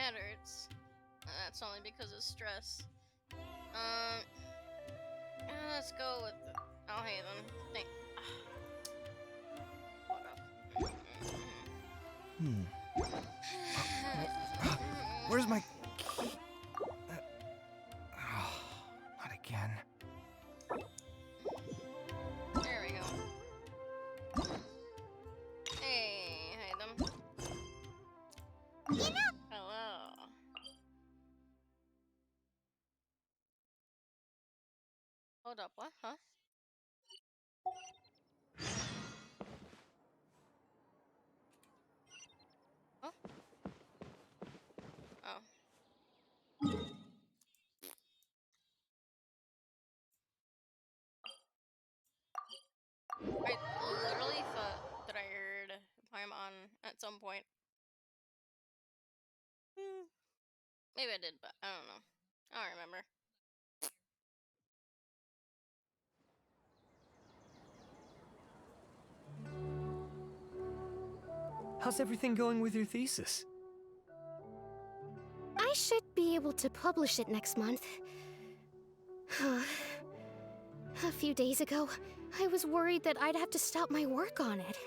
head hurts. That's only because of stress. Let's go with Alhaitham. Where's my key? Not again. There we go. Hey, Alhaitham. Hello. Hold up, what? Huh? Huh? Oh. I literally thought that I heard Paimon at some point. Maybe I did, but I don't know. I don't remember. How's everything going with your thesis? I should be able to publish it next month. A few days ago, I was worried that I'd have to stop my work on it.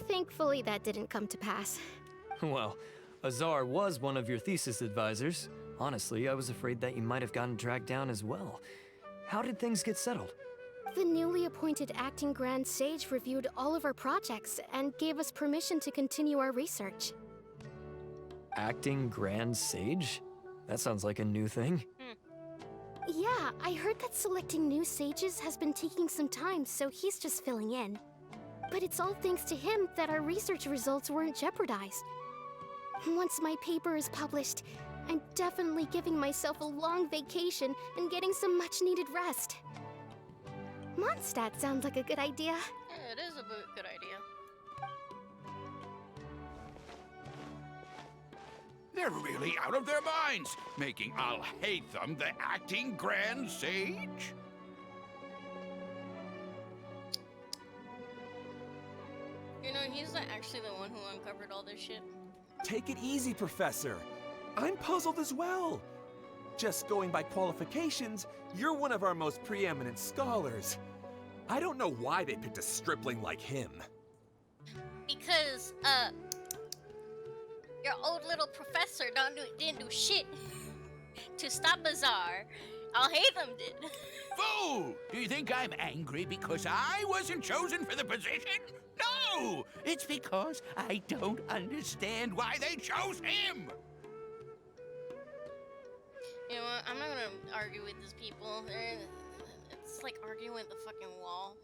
Thankfully, that didn't come to pass. Well, Azar was one of your thesis advisors. Honestly, I was afraid that you might have gotten dragged down as well. How did things get settled? The newly appointed acting Grand Sage reviewed all of our projects and gave us permission to continue our research. Acting Grand Sage? That sounds like a new thing. Yeah, I heard that selecting new sages has been taking some time, so he's just filling in. But it's all thanks to him that our research results weren't jeopardized. Once my paper is published, I'm definitely giving myself a long vacation and getting some much-needed rest. Mondstadt sounds like a good idea. Yeah, it is a good idea. They're really out of their minds, making Alhaitham the acting Grand Sage. You know, he's not actually the one who uncovered all this shit. Take it easy, Professor. I'm puzzled as well. Just going by qualifications, you're one of our most preeminent scholars. I don't know why they picked a stripling like him. Because, your old little professor didn't do shit to stop Azar. Alhaitham did. Fool! Do you think I'm angry because I wasn't chosen for the position? No! It's because I don't understand why they chose him! You know what? I'm not gonna argue with these people. It's like arguing with the fucking wall.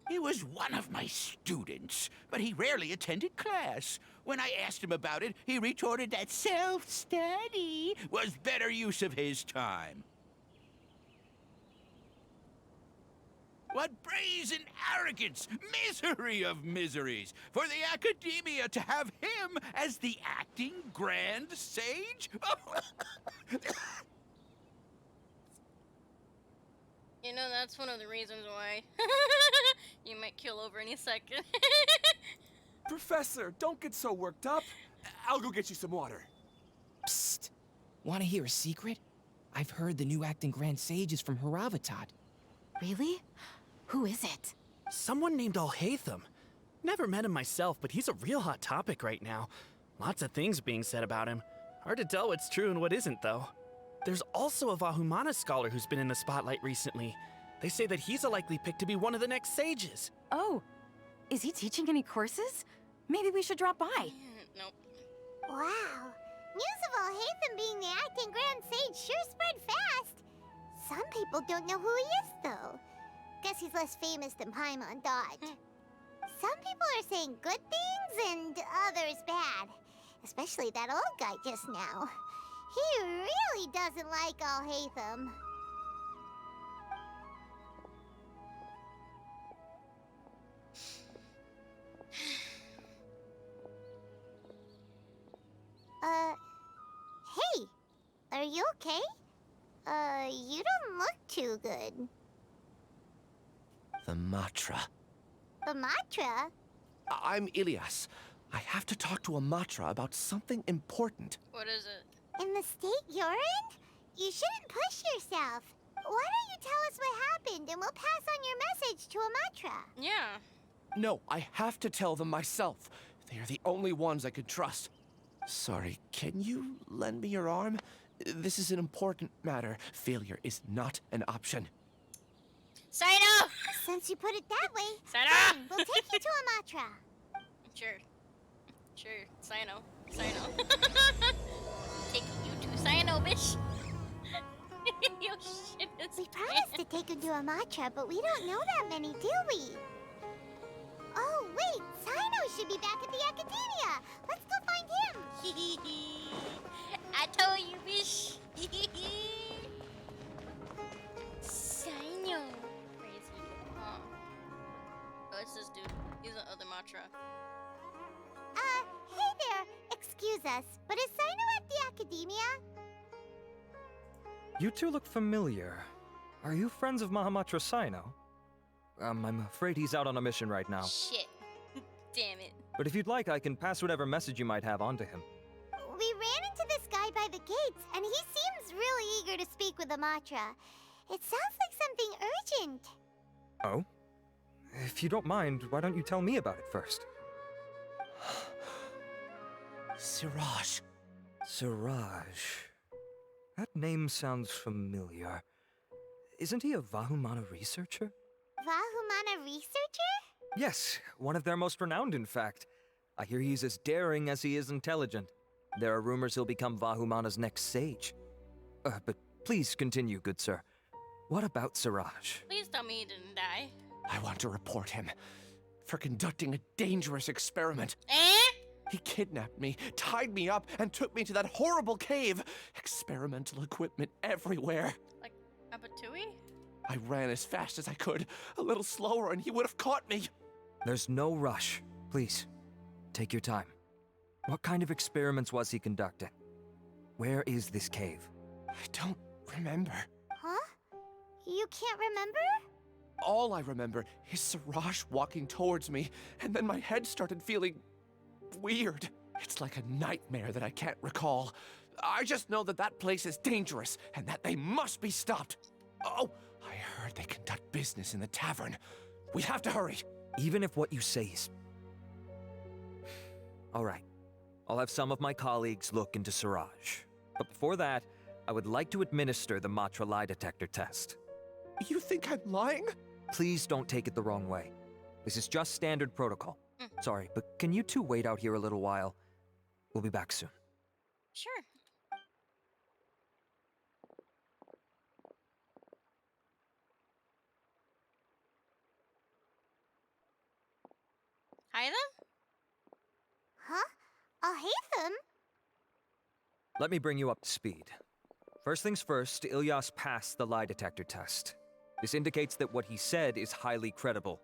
He was one of my students, but he rarely attended class. When I asked him about it, he retorted that self-study was better use of his time. What brazen arrogance! Misery of miseries! For the academia to have him as the acting Grand Sage? You know, that's one of the reasons why you might kill over any second. Professor, don't get so worked up. I'll go get you some water. Psst. Want to hear a secret? I've heard the new acting Grand Sage is from Haravatat. Really? Who is it? Someone named Alhaitham. Never met him myself, but he's a real hot topic right now. Lots of things being said about him. Hard to tell what's true and what isn't, though. There's also a Vahumana scholar who's been in the spotlight recently. They say that he's a likely pick to be one of the next sages. Oh, is he teaching any courses? Maybe we should drop by. Nope. Wow. News of Alhaitham being the acting Grand Sage sure spread fast. Some people don't know who he is, though. Guess he's less famous than Paimon thought. Some people are saying good things and others bad. Especially that old guy just now. He really doesn't like Alhaitham. Hey, are you okay? You don't look too good. The Matra. The Matra? I'm Ilias. I have to talk to Amatra about something important. What is it? In the state you're in? You shouldn't push yourself. Why don't you tell us what happened and we'll pass on your message to Amatra? Yeah. No, I have to tell them myself. They are the only ones I could trust. Sorry, can you lend me your arm? This is an important matter. Failure is not an option. Sino! Since you put it that way, Sino! fine, we'll take you to Amatra. Sure. Sure. Sino. Sino. Taking you to Sino, bitch. Yo, shit is We promised to take him to Amatra, but we don't know that many, do we? Oh, wait, Sino should be back at the Academia. Let's go find him. I told you, bitch. Sino. Crazy. Huh. Oh, it's this dude. He's the other Matra. Hey there. Excuse us, but is Sino at the Academia? You two look familiar. Are you friends of Mahamatra Sino? I'm afraid he's out on a mission right now. Shit. Damn it. But if you'd like, I can pass whatever message you might have on to him. We ran into this guy by the gates, and he seems really eager to speak with Amatra. It sounds like something urgent. Oh? If you don't mind, why don't you tell me about it first? Siraj. Siraj. That name sounds familiar. Isn't he a Vahumana researcher? Vahumana researcher? Yes, one of their most renowned, in fact. I hear he's as daring as he is intelligent. There are rumors he'll become Vahumana's next sage. But please continue, good sir. What about Siraj? Please tell me he didn't die. I want to report him for conducting a dangerous experiment. Eh? He kidnapped me, tied me up, and took me to that horrible cave. Experimental equipment everywhere. Like Abatui? I ran as fast as I could, a little slower, and he would have caught me. There's no rush. Please, take your time. What kind of experiments was he conducting? Where is this cave? I don't remember. Huh? You can't remember? All I remember is Siraj walking towards me, and then my head started feeling weird. It's like a nightmare that I can't recall. I just know that that place is dangerous, and that they must be stopped. Oh, I heard they conduct business in the tavern. We have to hurry. Even if what you say is... All right. I'll have some of my colleagues look into Siraj. But before that, I would like to administer the Matra lie detector test. You think I'm lying? Please don't take it the wrong way. This is just standard protocol. Sorry, but can you two wait out here a little while? We'll be back soon. Sure. Hi them? Huh? Alhaitham? Let me bring you up to speed. First things first, Ilyas passed the lie detector test. This indicates that what he said is highly credible.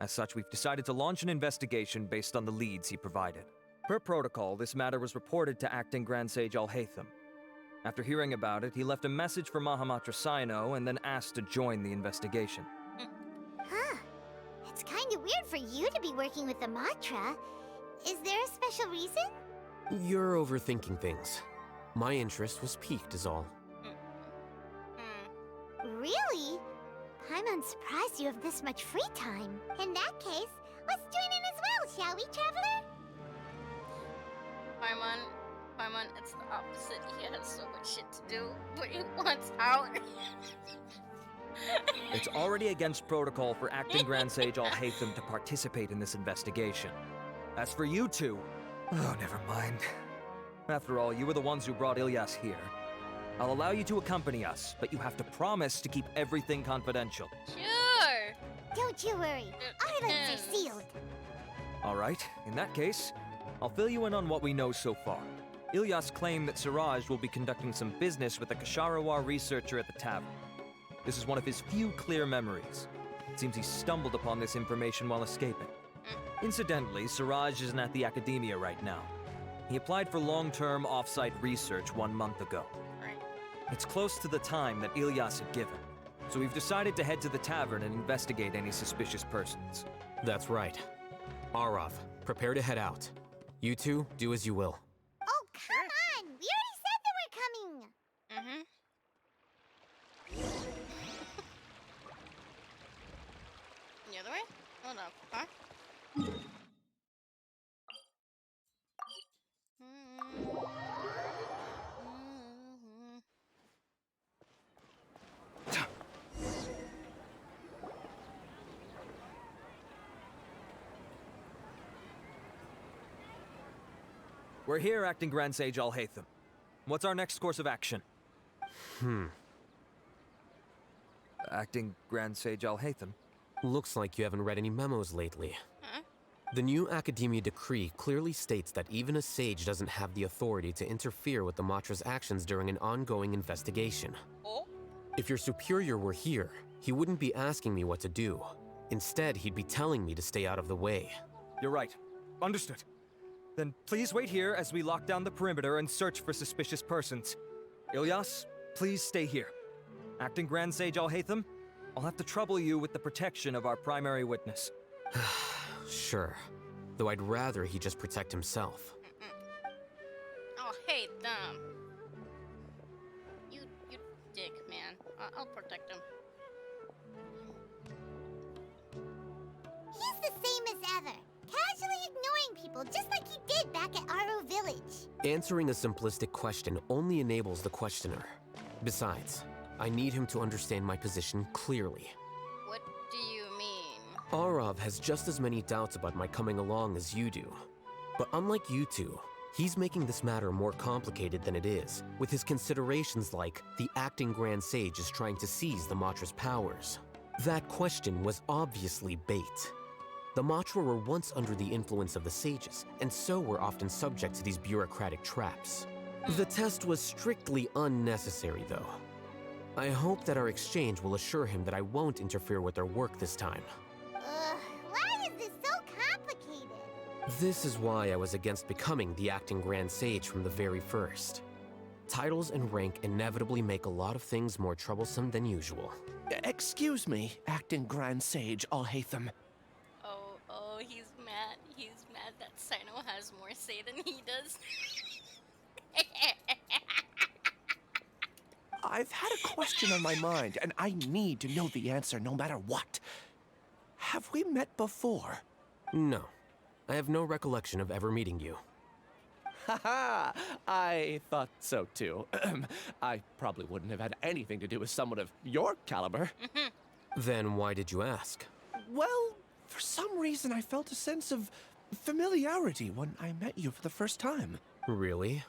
As such, we've decided to launch an investigation based on the leads he provided. Per protocol, this matter was reported to Acting Grand Sage Alhaitham. After hearing about it, he left a message for Mahamatra Sino and then asked to join the investigation. Huh. It's kind of weird for you to be working with Amatra. Is there a special reason? You're overthinking things. My interest was piqued is all. Really? I'm surprised you have this much free time. In that case, let's join in as well, shall we, Traveler? Paimon, it's the opposite. He has so much shit to do, but he wants out. It's already against protocol for Acting Grand Sage Alhaitham to participate in this investigation. As for you two... Oh, never mind. After all, you were the ones who brought Ilyas here. I'll allow you to accompany us, but you have to promise to keep everything confidential. Sure. Don't you worry. Our lips are sealed. All right, in that case, I'll fill you in on what we know so far. Ilyas claimed that Siraj will be conducting some business with a Kasharawar researcher at the tavern. This is one of his few clear memories. It seems he stumbled upon this information while escaping. Incidentally, Siraj isn't at the Academia right now. He applied for long-term off-site research 1 month ago. Right. It's close to the time that Ilyas had given, so we've decided to head to the tavern and investigate any suspicious persons. That's right. Arav, prepare to head out. You two, do as you will. Oh, come on! We already said that we're coming! Mm-hmm. The other way? Hold up. Huh? We're here, Acting Grand Sage Alhaitham. What's our next course of action? Acting Grand Sage Alhaitham? Looks like you haven't read any memos lately. Huh? The new Academia decree clearly states that even a sage doesn't have the authority to interfere with the Matra's actions during an ongoing investigation. Oh? If your superior were here, he wouldn't be asking me what to do. Instead, he'd be telling me to stay out of the way. You're right. Understood. Then please wait here as we lock down the perimeter and search for suspicious persons. Ilyas, please stay here. Acting Grand Sage Alhaitham, I'll have to trouble you with the protection of our primary witness. Sure. Though I'd rather he just protect himself. I'll hate them. You dick, man. I'll protect him. He's the same as ever. Casually ignoring people, just like he did back at Aro Village. Answering a simplistic question only enables the questioner. Besides, I need him to understand my position clearly. What do you mean? Arav has just as many doubts about my coming along as you do. But unlike you two, he's making this matter more complicated than it is, with his considerations like the acting Grand Sage is trying to seize the Matra's powers. That question was obviously bait. The Matra were once under the influence of the sages, and so were often subject to these bureaucratic traps. The test was strictly unnecessary, though. I hope that our exchange will assure him that I won't interfere with their work this time. Why is this so complicated? This is why I was against becoming the acting Grand Sage from the very first. Titles and rank inevitably make a lot of things more troublesome than usual. Excuse me, Acting Grand Sage Alhaitham. Oh, he's mad. He's mad that Sino has more say than he does. I've had a question on my mind, and I need to know the answer no matter what. Have we met before? No. I have no recollection of ever meeting you. Haha, I thought so too. I probably wouldn't have had anything to do with someone of your caliber. Then why did you ask? Well, for some reason I felt a sense of familiarity when I met you for the first time. Really?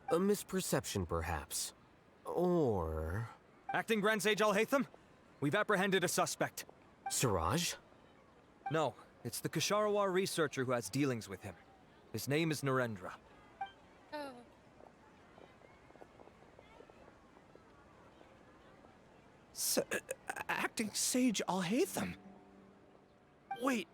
A misperception, perhaps. Or... Acting Grand Sage Alhaitham, we've apprehended a suspect. Siraj? No, it's the Ksharawar researcher who has dealings with him. His name is Narendra. Oh. Acting Sage Alhaitham? Wait,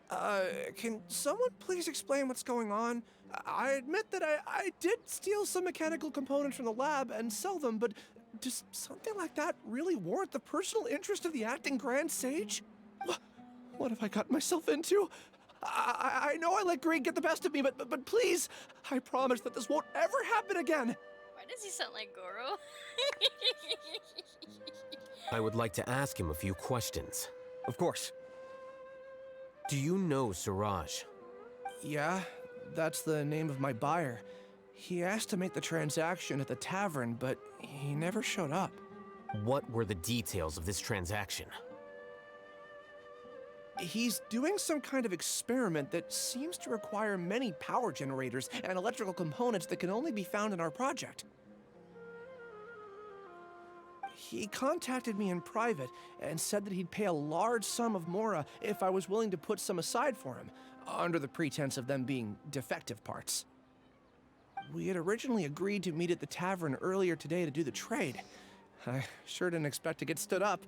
can someone please explain what's going on? I admit that I did steal some mechanical components from the lab and sell them, but does something like that really warrant the personal interest of the Acting Grand Sage? What have I gotten myself into? I know I let greed get the best of me, but please, I promise that this won't ever happen again. Why does he sound like Goro? I would like to ask him a few questions. Of course. Do you know Siraj? Yeah, that's the name of my buyer. He asked to make the transaction at the tavern, but he never showed up. What were the details of this transaction? He's doing some kind of experiment that seems to require many power generators and electrical components that can only be found in our project. He contacted me in private and said that he'd pay a large sum of Mora if I was willing to put some aside for him, under the pretense of them being defective parts. We had originally agreed to meet at the tavern earlier today to do the trade. I sure didn't expect to get stood up,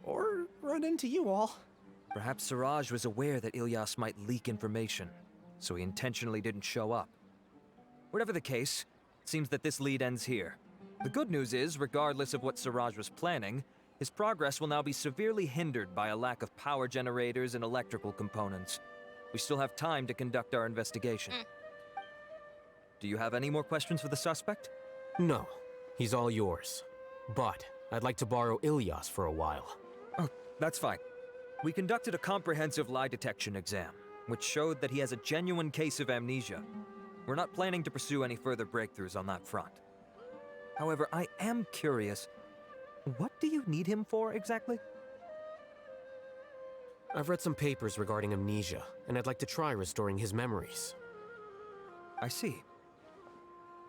or run into you all. Perhaps Siraj was aware that Ilyas might leak information, so he intentionally didn't show up. Whatever the case, it seems that this lead ends here. The good news is, regardless of what Siraj was planning, his progress will now be severely hindered by a lack of power generators and electrical components. We still have time to conduct our investigation. Do you have any more questions for the suspect? No, he's all yours. But I'd like to borrow Ilyas for a while. Oh, that's fine. We conducted a comprehensive lie detection exam, which showed that he has a genuine case of amnesia. We're not planning to pursue any further breakthroughs on that front. However, I am curious, what do you need him for exactly? I've read some papers regarding amnesia, and I'd like to try restoring his memories. I see.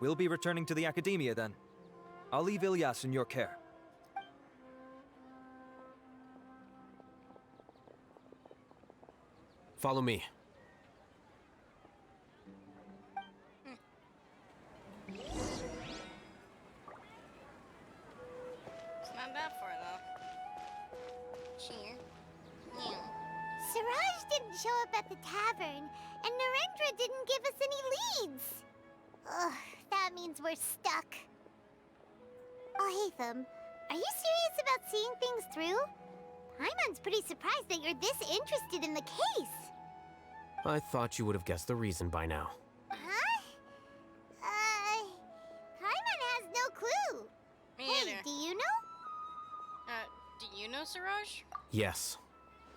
We'll be returning to the Academia then. I'll leave Ilyas in your care. Follow me. It's not that far though. Cheer. Yeah. Siraj didn't show up at the tavern, and Narendra didn't give us any leads. Ugh, that means we're stuck. Alhaitham, are you serious about seeing things through? Paimon's pretty surprised that you're this interested in the case. I thought you would have guessed the reason by now. Huh? Paimon has no clue. Me Hey, either. do you know? Do you know Siraj? Yes,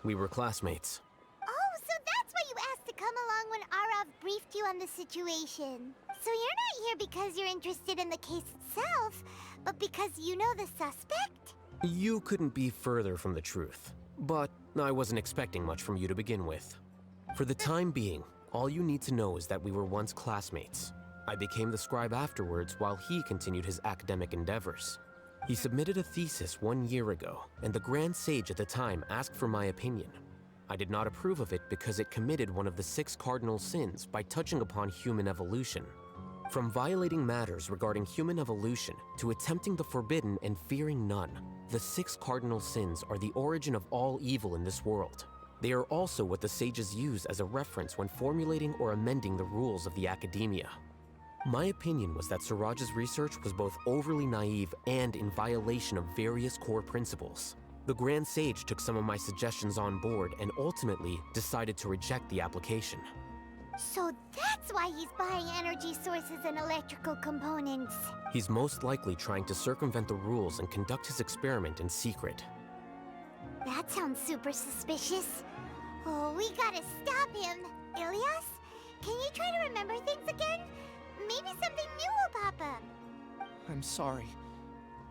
we were classmates. Oh, so that's why you asked to come along when Arav briefed you on the situation. So you're not here because you're interested in the case itself, but because you know the suspect? You couldn't be further from the truth, but I wasn't expecting much from you to begin with. For the time being, all you need to know is that we were once classmates. I became the scribe afterwards while he continued his academic endeavors. He submitted a thesis 1 year ago, and the Grand Sage at the time asked for my opinion. I did not approve of it because it committed one of the 6 cardinal sins by touching upon human evolution. From violating matters regarding human evolution to attempting the forbidden and fearing none, the 6 cardinal sins are the origin of all evil in this world. They are also what the sages use as a reference when formulating or amending the rules of the Academia. My opinion was that Siraj's research was both overly naive and in violation of various core principles. The Grand Sage took some of my suggestions on board and ultimately decided to reject the application. So that's why he's buying energy sources and electrical components. He's most likely trying to circumvent the rules and conduct his experiment in secret. That sounds super suspicious. Oh, we gotta stop him. Ilyas, can you try to remember things again? Maybe something new will pop up. I'm sorry,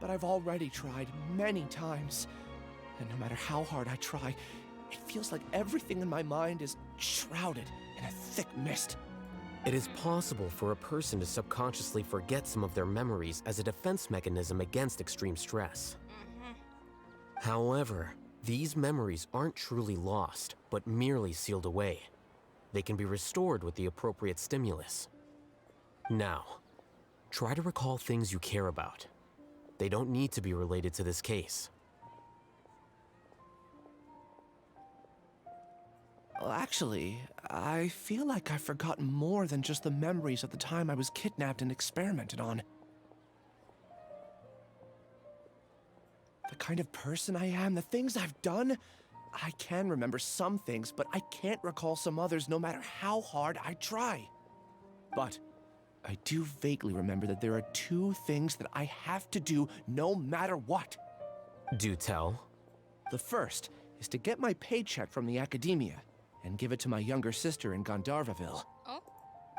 but I've already tried many times. And no matter how hard I try, it feels like everything in my mind is shrouded in a thick mist. It is possible for a person to subconsciously forget some of their memories as a defense mechanism against extreme stress. However, these memories aren't truly lost, but merely sealed away. They can be restored with the appropriate stimulus. Now, try to recall things you care about. They don't need to be related to this case. Well, actually, I feel like I've forgotten more than just the memories of the time I was kidnapped and experimented on. The kind of person I am, the things I've done, I can remember some things, but I can't recall some others no matter how hard I try. But I do vaguely remember that there are 2 things that I have to do no matter what. Do tell. The first is to get my paycheck from the Academia and give it to my younger sister in Gandharvaville. Oh?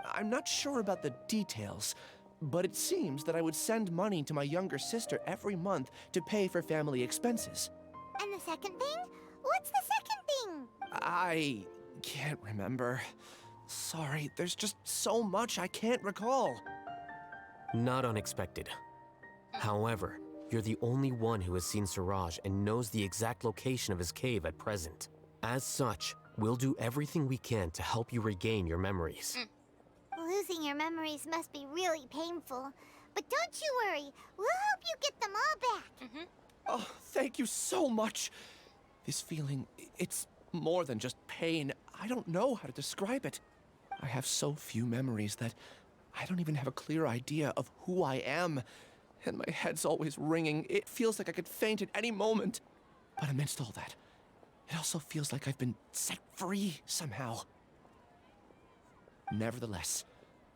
I'm not sure about the details, but it seems that I would send money to my younger sister every month to pay for family expenses. And the second thing? What's the second thing? I can't remember. Sorry, there's just so much I can't recall. Not unexpected. However, you're the only one who has seen Siraj and knows the exact location of his cave at present. As such, we'll do everything we can to help you regain your memories. Losing your memories must be really painful. But don't you worry, we'll help you get them all back. Oh, thank you so much. This feeling, it's more than just pain. I don't know how to describe it. I have so few memories that I don't even have a clear idea of who I am. And my head's always ringing. It feels like I could faint at any moment. But amidst all that, it also feels like I've been set free somehow. Nevertheless,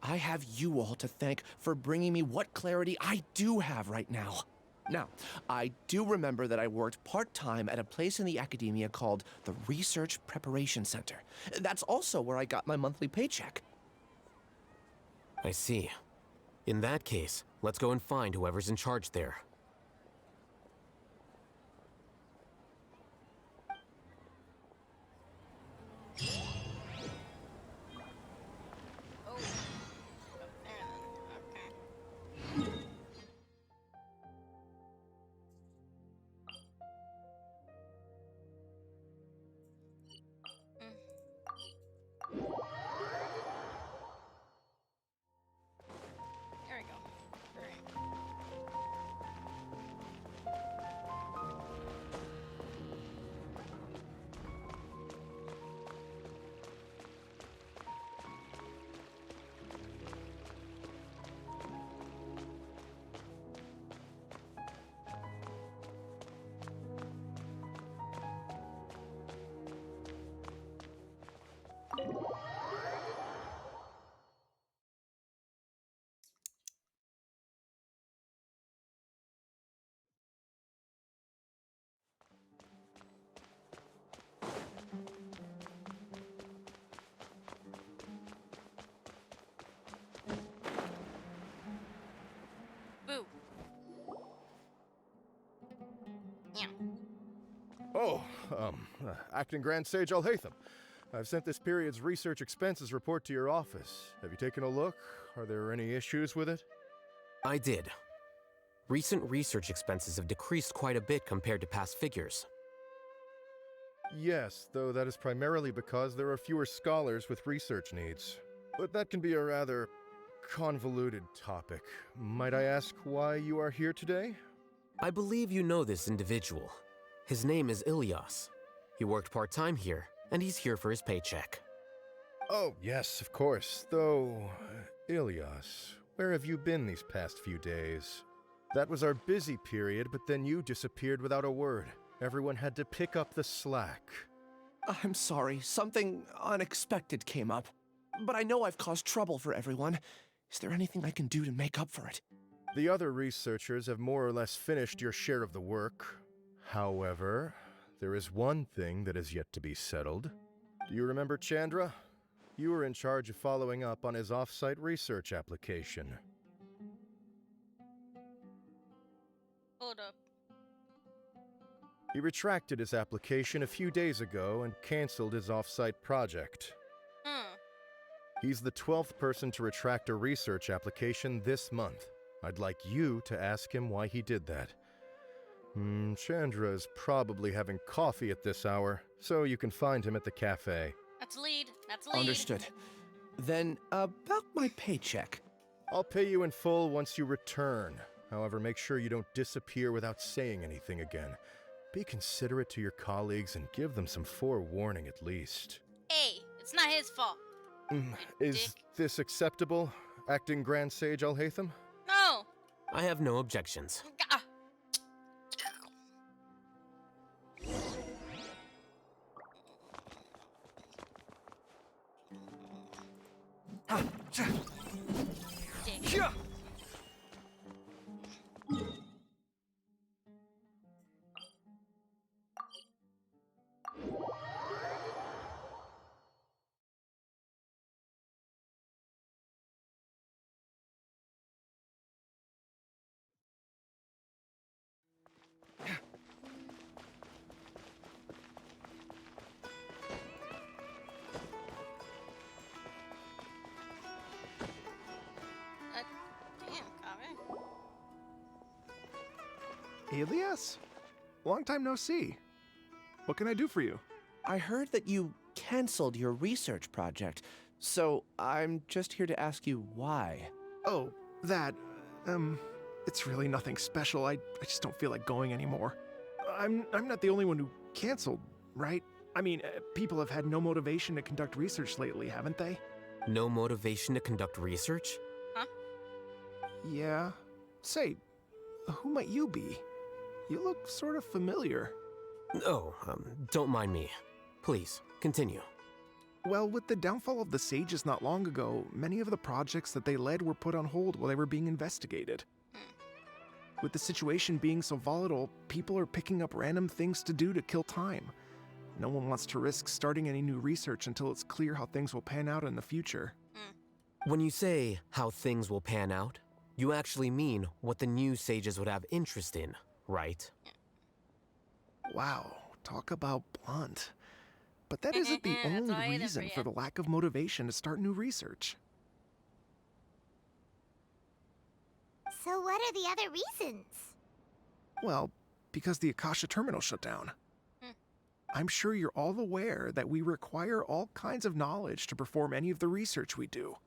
I have you all to thank for bringing me what clarity I do have right now. Now, I do remember that I worked part-time at a place in the academia called the Research Preparation Center. That's also where I got my monthly paycheck. I see. In that case, let's go and find whoever's in charge there. Oh. Okay. There we go. Alright. Boo. Yeah. Oh, Acting Grand Sage Alhaitham. I've sent this period's research expenses report to your office. Have you taken a look? Are there any issues with it? I did. Recent research expenses have decreased quite a bit compared to past figures. Yes, though that is primarily because there are fewer scholars with research needs. But that can be a rather convoluted topic. Might I ask why you are here today? I believe you know this individual. His name is Ilyas. He worked part-time here, and he's here for his paycheck. Oh, yes, of course. Though, Ilyas, where have you been these past few days? That was our busy period, but then you disappeared without a word. Everyone had to pick up the slack. I'm sorry, something unexpected came up. But I know I've caused trouble for everyone. Is there anything I can do to make up for it? The other researchers have more or less finished your share of the work. However, there is one thing that is yet to be settled. Do you remember Chandra? You were in charge of following up on his off-site research application. Hold up. He retracted his application a few days ago and canceled his off-site project. He's the 12th person to retract a research application this month. I'd like you to ask him why he did that. Chandra is probably having coffee at this hour, so you can find him at the cafe. That's lead. That's lead. Understood. Then, about my paycheck. I'll pay you in full once you return. However, make sure you don't disappear without saying anything again. Be considerate to your colleagues and give them some forewarning at least. Hey, it's not his fault. Is this acceptable, Acting Grand Sage Alhaitham? No. I have no objections. Damn, Kaveh. Alias? Long time no see. What can I do for you? I heard that you canceled your research project, so I'm just here to ask you why. Oh, that, it's really nothing special. I just don't feel like going anymore. I'm not the only one who canceled, right? I mean, people have had no motivation to conduct research lately, haven't they? No motivation to conduct research? Huh? Yeah. Say, who might you be? You look sort of familiar. Oh, don't mind me. Please, continue. Well, with the downfall of the sages not long ago, many of the projects that they led were put on hold while they were being investigated. With the situation being so volatile, people are picking up random things to do to kill time. No one wants to risk starting any new research until it's clear how things will pan out in the future. When you say how things will pan out, you actually mean what the new sages would have interest in, right? Wow, talk about blunt. But that isn't the only reason for the lack of motivation to start new research. So what are the other reasons? Well, because the Akasha terminal shut down. I'm sure you're all aware that we require all kinds of knowledge to perform any of the research we do.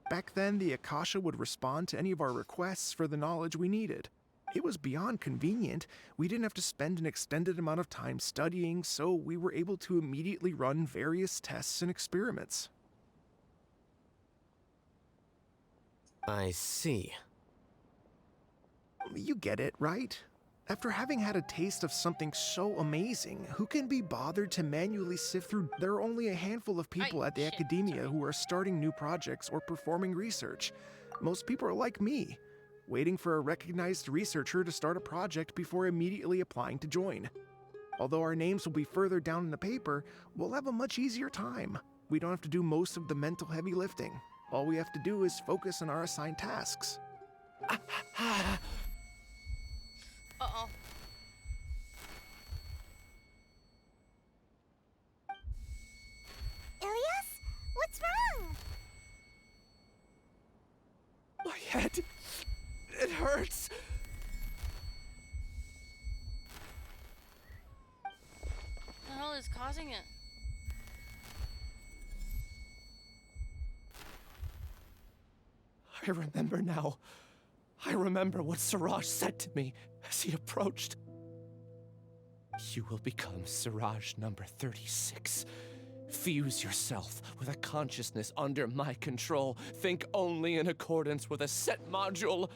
Back then, the Akasha would respond to any of our requests for the knowledge we needed. It was beyond convenient. We didn't have to spend an extended amount of time studying, so we were able to immediately run various tests and experiments. I see. You get it, right? After having had a taste of something so amazing, who can be bothered to manually sift through? There are only a handful of people at the academia who are starting new projects or performing research. Most people are like me, waiting for a recognized researcher to start a project before immediately applying to join. Although our names will be further down in the paper, we'll have a much easier time. We don't have to do most of the mental heavy lifting. All we have to do is focus on our assigned tasks. Uh-oh. Ilias? What's wrong? My head. It hurts. What the hell is causing it? I remember now. I remember what Siraj said to me as he approached. You will become Siraj number 36. Fuse yourself with a consciousness under my control. Think only in accordance with a set module,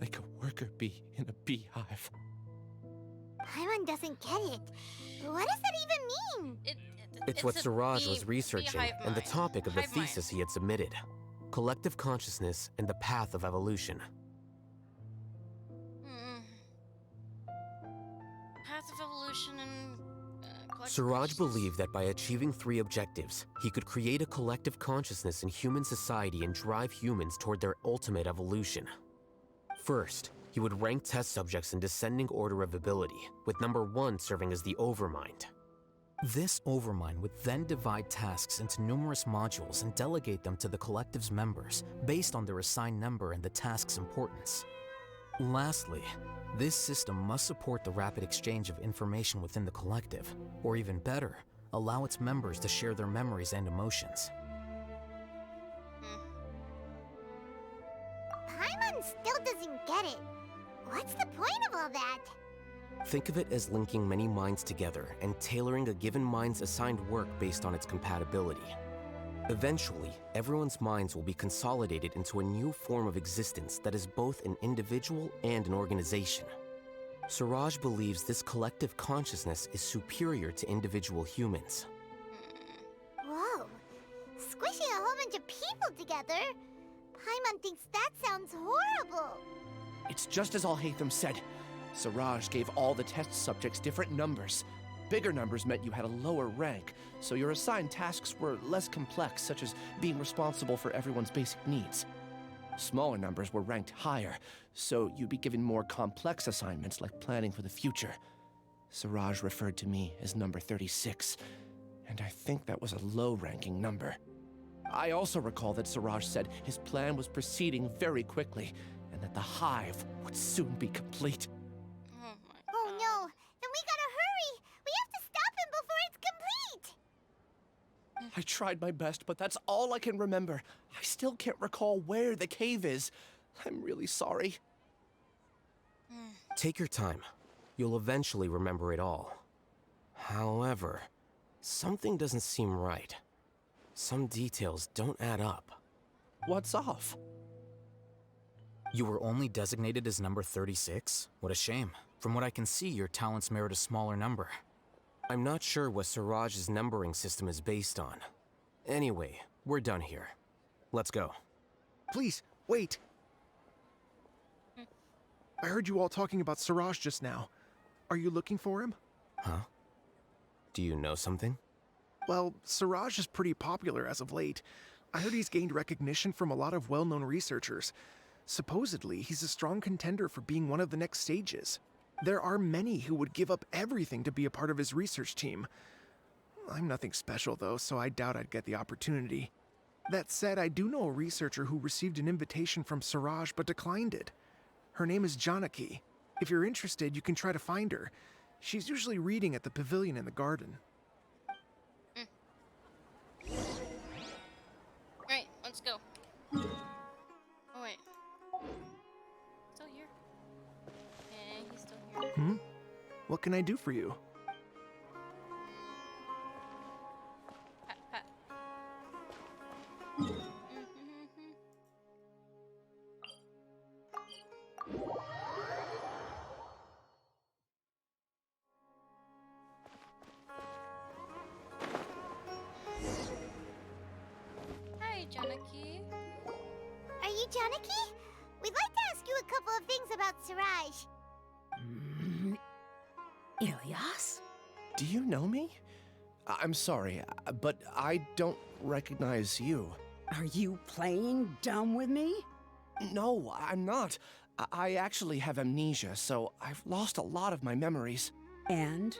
like a worker bee in a beehive. Paimon doesn't get it. What does that even mean? It's what Siraj was researching and the topic of the thesis he had submitted. Collective consciousness and the path of evolution. Path of evolution and Siraj believed that by achieving 3 objectives, he could create a collective consciousness in human society and drive humans toward their ultimate evolution. First, he would rank test subjects in descending order of ability, with number 1 serving as the Overmind. This Overmind would then divide tasks into numerous modules and delegate them to the collective's members based on their assigned number and the task's importance. Lastly, this system must support the rapid exchange of information within the collective, or even better, allow its members to share their memories and emotions. Paimon still doesn't get it. What's the point of all that? Think of it as linking many minds together and tailoring a given mind's assigned work based on its compatibility. Eventually, everyone's minds will be consolidated into a new form of existence that is both an individual and an organization. Siraj believes this collective consciousness is superior to individual humans. Whoa. Squishing a whole bunch of people together? Paimon thinks that sounds horrible. It's just as Alhaitham said. Siraj gave all the test subjects different numbers. Bigger numbers meant you had a lower rank, so your assigned tasks were less complex, such as being responsible for everyone's basic needs. Smaller numbers were ranked higher, so you'd be given more complex assignments like planning for the future. Siraj referred to me as number 36, and I think that was a low-ranking number. I also recall that Siraj said his plan was proceeding very quickly, and that the hive would soon be complete. Oh no, then we gotta hurry! We have to stop him before it's complete! I tried my best, but that's all I can remember. I still can't recall where the cave is. I'm really sorry. Take your time. You'll eventually remember it all. However, something doesn't seem right. Some details don't add up. What's off? You were only designated as number 36? What a shame. From what I can see, your talents merit a smaller number. I'm not sure what Siraj's numbering system is based on. Anyway, we're done here. Let's go. Please, wait. I heard you all talking about Siraj just now. Are you looking for him? Huh? Do you know something? Well, Siraj is pretty popular as of late. I heard he's gained recognition from a lot of well-known researchers. Supposedly, he's a strong contender for being one of the next sages. There are many who would give up everything to be a part of his research team. I'm nothing special, though, so I doubt I'd get the opportunity. That said, I do know a researcher who received an invitation from Siraj but declined it. Her name is Janaki. If you're interested, you can try to find her. She's usually reading at the pavilion in the garden. Right, let's go. Oh, wait. Still here? Yeah, he's still here. What can I do for you? Pat, pat. Hi, Janaki. Are you Janaki? We'd like to ask you a couple of things about Siraj. Ilyas? Do you know me? I'm sorry, but I don't recognize you. Are you playing dumb with me? No, I'm not. I actually have amnesia, so I've lost a lot of my memories. And?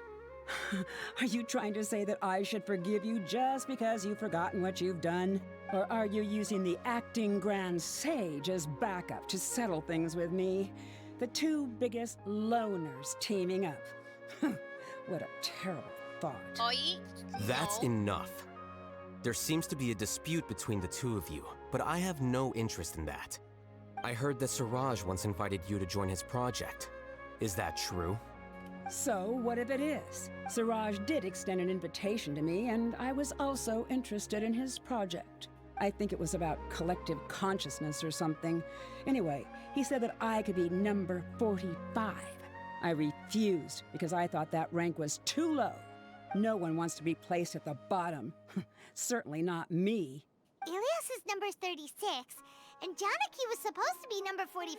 Are you trying to say that I should forgive you just because you've forgotten what you've done? Or are you using the acting Grand Sage as backup to settle things with me? The two biggest loners teaming up. What a terrible thought. Oi. That's enough. There seems to be a dispute between the two of you, but I have no interest in that. I heard that Siraj once invited you to join his project. Is that true? So, what if it is? Siraj did extend an invitation to me, and I was also interested in his project. I think it was about collective consciousness or something. Anyway, he said that I could be number 45. I refused because I thought that rank was too low. No one wants to be placed at the bottom. Certainly not me. Ilyas is number 36, and Janaki was supposed to be number 45.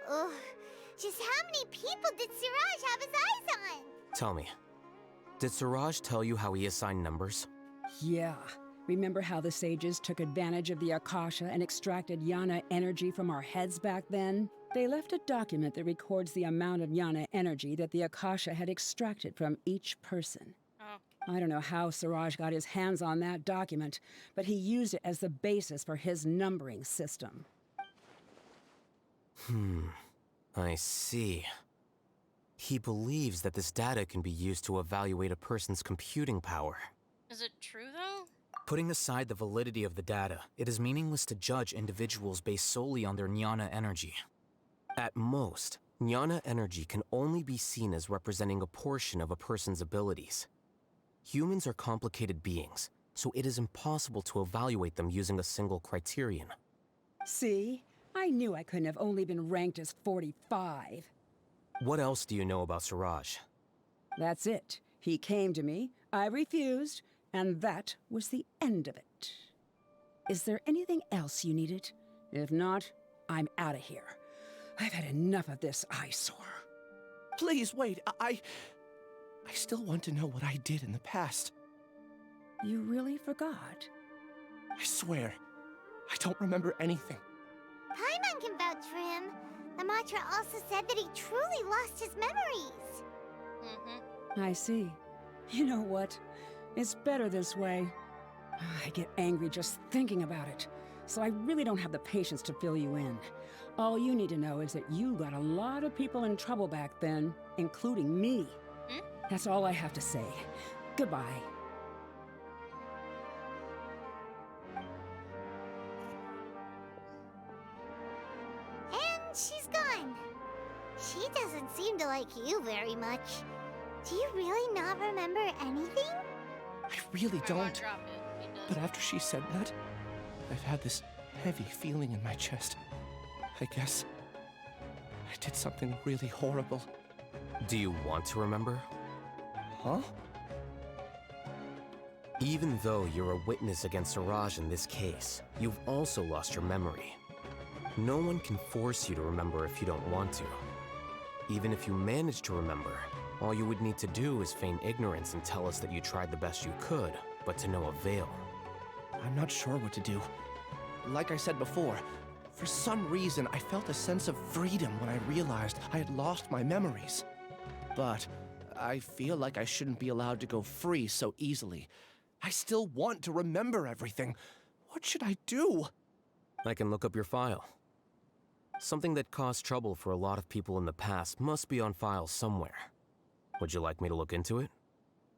Ugh, just how many people did Siraj have his eyes on? Tell me, did Siraj tell you how he assigned numbers? Yeah. Remember how the sages took advantage of the Akasha and extracted Yana energy from our heads back then? They left a document that records the amount of Yana energy that the Akasha had extracted from each person. Oh. I don't know how Siraj got his hands on that document, but he used it as the basis for his numbering system. I see. He believes that this data can be used to evaluate a person's computing power. Is it true, though? Putting aside the validity of the data, it is meaningless to judge individuals based solely on their jnana energy. At most, jnana energy can only be seen as representing a portion of a person's abilities. Humans are complicated beings, so it is impossible to evaluate them using a single criterion. See? I knew I couldn't have only been ranked as 45. What else do you know about Siraj? That's it. He came to me, I refused, and that was the end of it. Is there anything else you needed? If not, I'm out of here. I've had enough of this eyesore. Please, wait, I still want to know what I did in the past. You really forgot? I swear, I don't remember anything. Paimon can vouch for him. The mantra also said that he truly lost his memories. I see. You know what? It's better this way. I get angry just thinking about it, so I really don't have the patience to fill you in. All you need to know is that you got a lot of people in trouble back then, including me. That's all I have to say. Goodbye. And she's gone. She doesn't seem to like you very much. Do you really not remember anything? I really don't. But after she said that, I've had this heavy feeling in my chest. I guess I did something really horrible. Do you want to remember? Huh? Even though you're a witness against Siraj in this case, you've also lost your memory. No one can force you to remember if you don't want to. Even if you manage to remember, all you would need to do is feign ignorance and tell us that you tried the best you could, but to no avail. I'm not sure what to do. Like I said before, for some reason I felt a sense of freedom when I realized I had lost my memories. But I feel like I shouldn't be allowed to go free so easily. I still want to remember everything. What should I do? I can look up your file. Something that caused trouble for a lot of people in the past must be on file somewhere. Would you like me to look into it?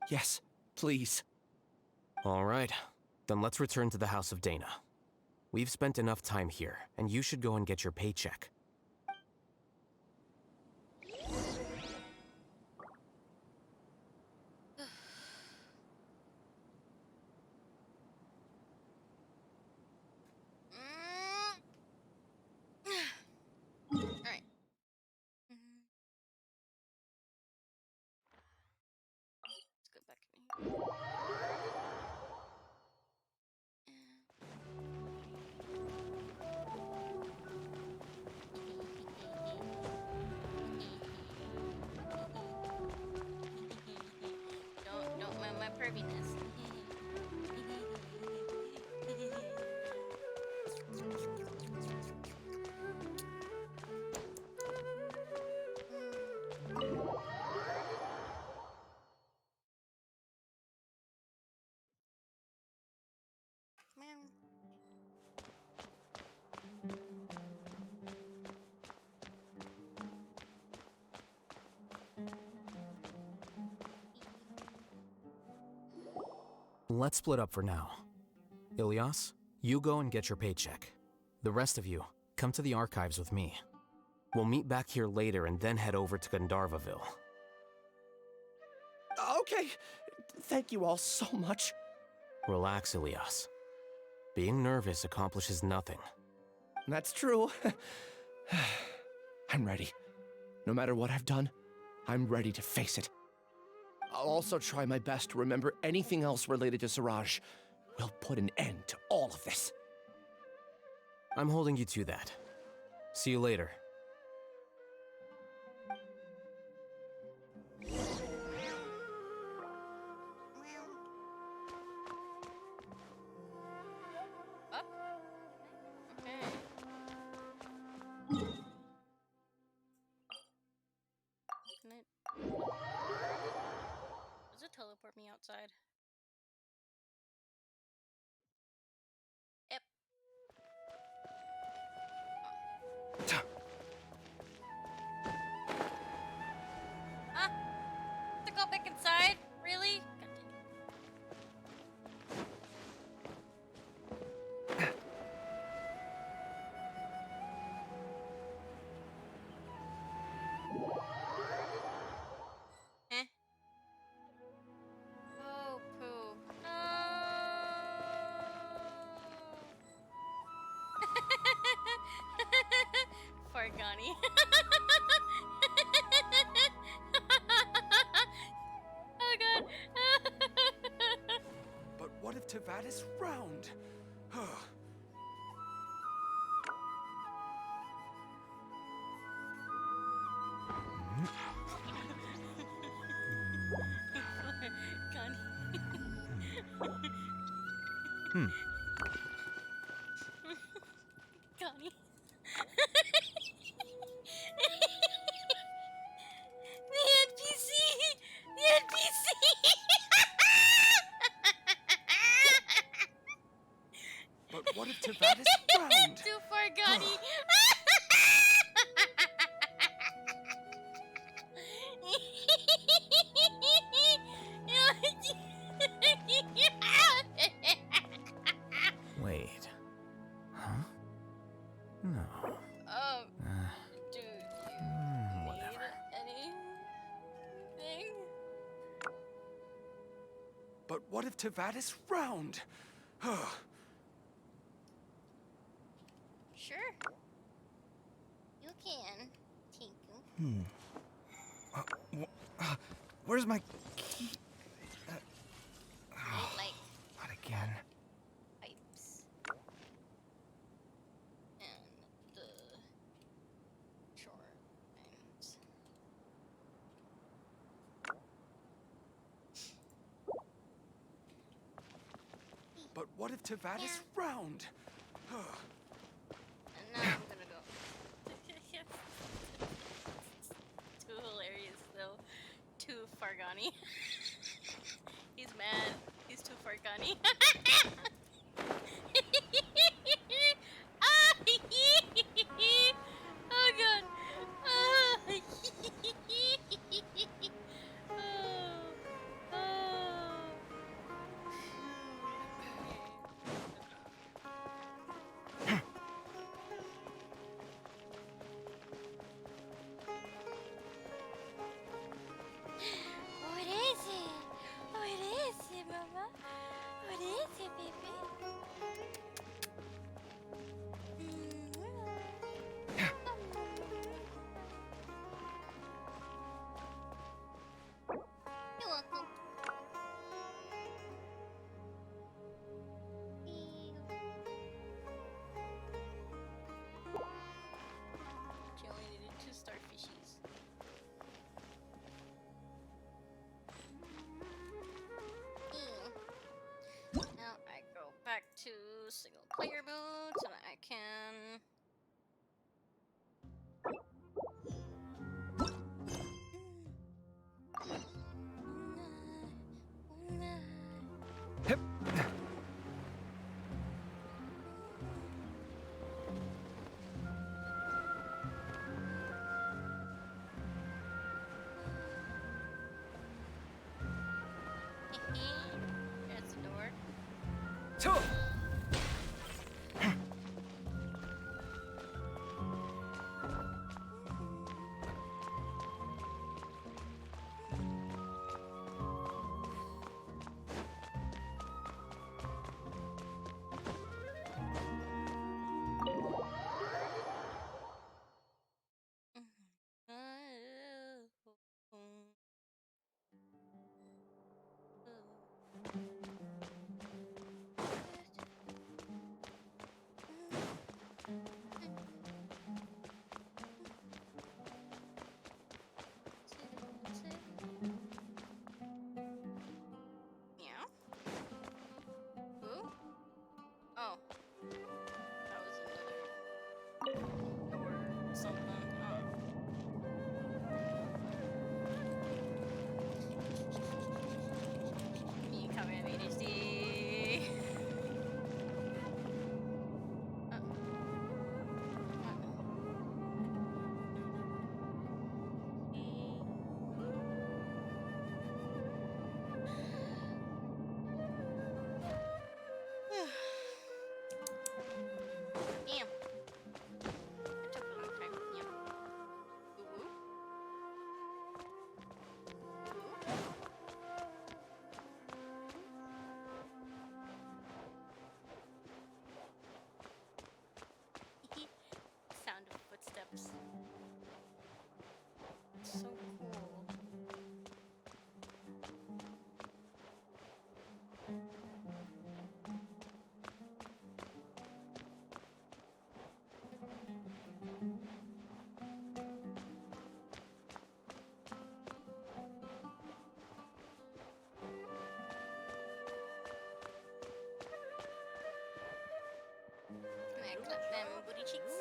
Yes, please. All right. Then let's return to the House of Dana. We've spent enough time here, and you should go and get your paycheck. Alright. Let's go back in here. Don't mind my perviness. Let's split up for now. Ilyas, you go and get your paycheck. The rest of you, come to the archives with me. We'll meet back here later and then head over to Gandharvaville. Okay. Thank you all so much. Relax, Ilyas. Being nervous accomplishes nothing. That's true. I'm ready. No matter what I've done, I'm ready to face it. I'll also try my best to remember anything else related to Siraj. We'll put an end to all of this. I'm holding you to that. See you later. Up? Okay. Can I... Does it teleport me outside? Yep. Huh? To go back inside? Really? Eh? Oh, poo. No. Poor Gani. Oh god. But what if Tavada's round? Gani. Gani. The NPC! The NPC! But what if Tavada's round? Too far, Gani. Wait. Huh? No. Dude, Whatever. anything? But what if Tavada's round? Sure. You can, Tinku. Where's my key? But what if Tevat is round? And now I'm gonna go. Too hilarious though. Too Fargani. He's mad. He's too Fargani. Oh god. What is it? What is it, Mama? What is it, baby? You're welcome. She only needed 2 starfishies. Now I go back to single player mode so that I can. Hip. There's the door. Two. Yeah. Who? Oh. That was another door or something. Me coming ADHD. Damn. It took a long time. Yeah. Ooh. Sound of footsteps. So cool. Can I clap them booty cheeks?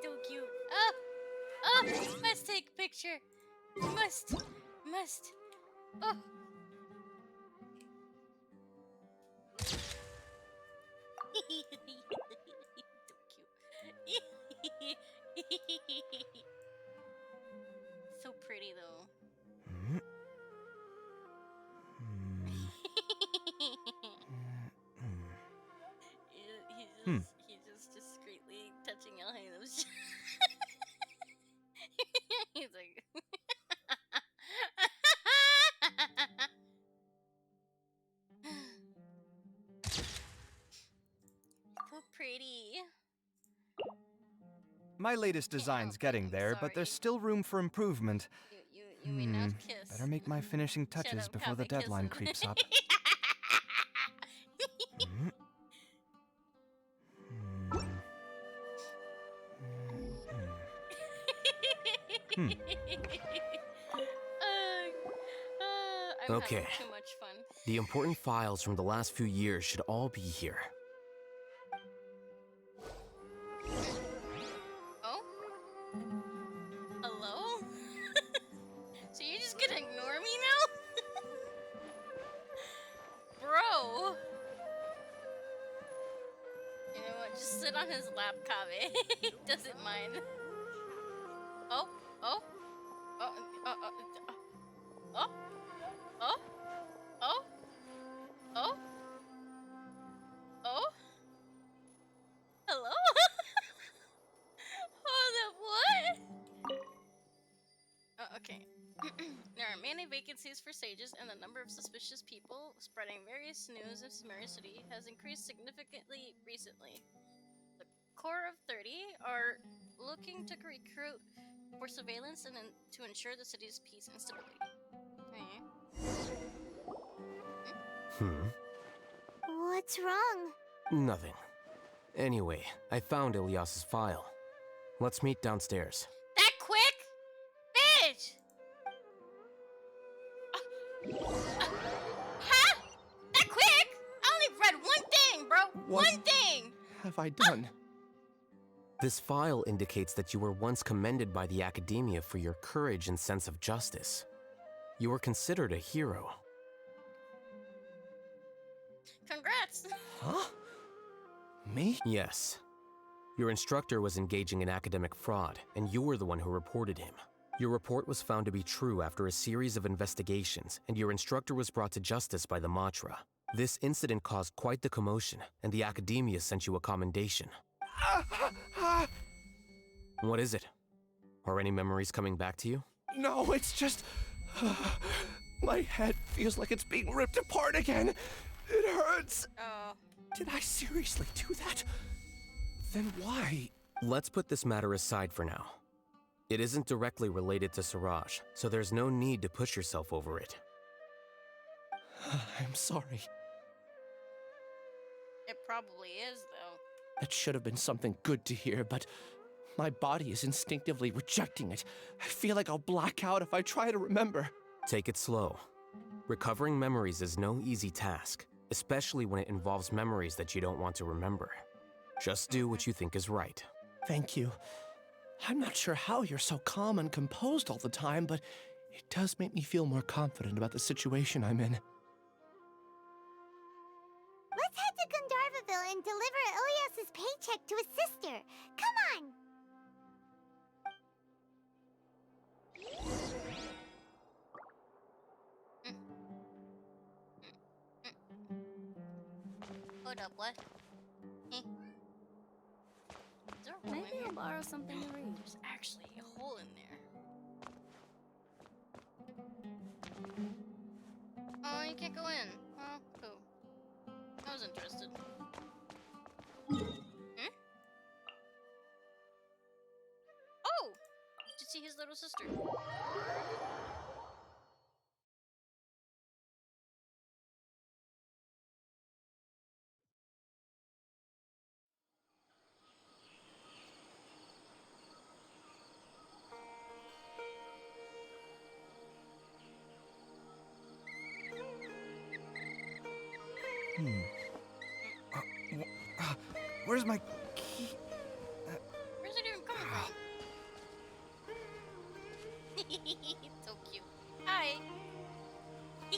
So cute. Oh! Oh! Must take a picture. Must. Oh! So cute. So pretty though. He's just discreetly touching Alhaitham's. He's like. So pretty. My latest design's getting there, but there's still room for improvement. You may not kiss. Better make my finishing touches up, before the Kaveh, deadline kisses. creeps up. I'm Okay. having too much fun. The important files from the last few years should all be here. Oh? Hello? So you're just gonna ignore me now? Bro! You know what? Just sit on his lap, Kave. He doesn't mind. Oh? Oh? Oh? Oh? Oh? Oh? Oh? Oh? Oh? Oh? Hello? Hold up, what? Oh, okay. There are many vacancies for sages, and the number of suspicious people spreading various news of City has increased significantly recently. The core of 30 are looking to recruit for surveillance and to ensure the city's peace and stability. What's wrong? Nothing. Anyway, I found Ilyas's file. Let's meet downstairs. That quick? Bitch! Huh? That quick? I only read one thing, bro. One thing! Have I done? This file indicates that you were once commended by the Academia for your courage and sense of justice. You were considered a hero. Congrats! Huh? Me? Yes. Your instructor was engaging in academic fraud, and you were the one who reported him. Your report was found to be true after a series of investigations, and your instructor was brought to justice by the Matra. This incident caused quite the commotion, and the Academia sent you a commendation. What is it? Are any memories coming back to you? No, it's just... my head feels like it's being ripped apart again. It hurts. Oh. Did I seriously do that? Then why? Let's put this matter aside for now. It isn't directly related to Siraj, so there's no need to push yourself over it. I'm sorry. It probably is, though. That should have been something good to hear, but my body is instinctively rejecting it. I feel like I'll black out if I try to remember. Take it slow. Recovering memories is no easy task, especially when it involves memories that you don't want to remember. Just do what you think is right. Thank you. I'm not sure how you're so calm and composed all the time, but it does make me feel more confident about the situation I'm in. Let's head to Gandharvaville and deliver Ilyas's paycheck to his sister. Come on! Hold up, what? Is there a hole Maybe in here? I'll borrow something to read. There's actually a hole in there. Oh, you can't go in. Oh, cool. I was interested. Hmm? Oh! Did you see his little sister? Where's my key? Where's it even coming from? So cute. Hi. I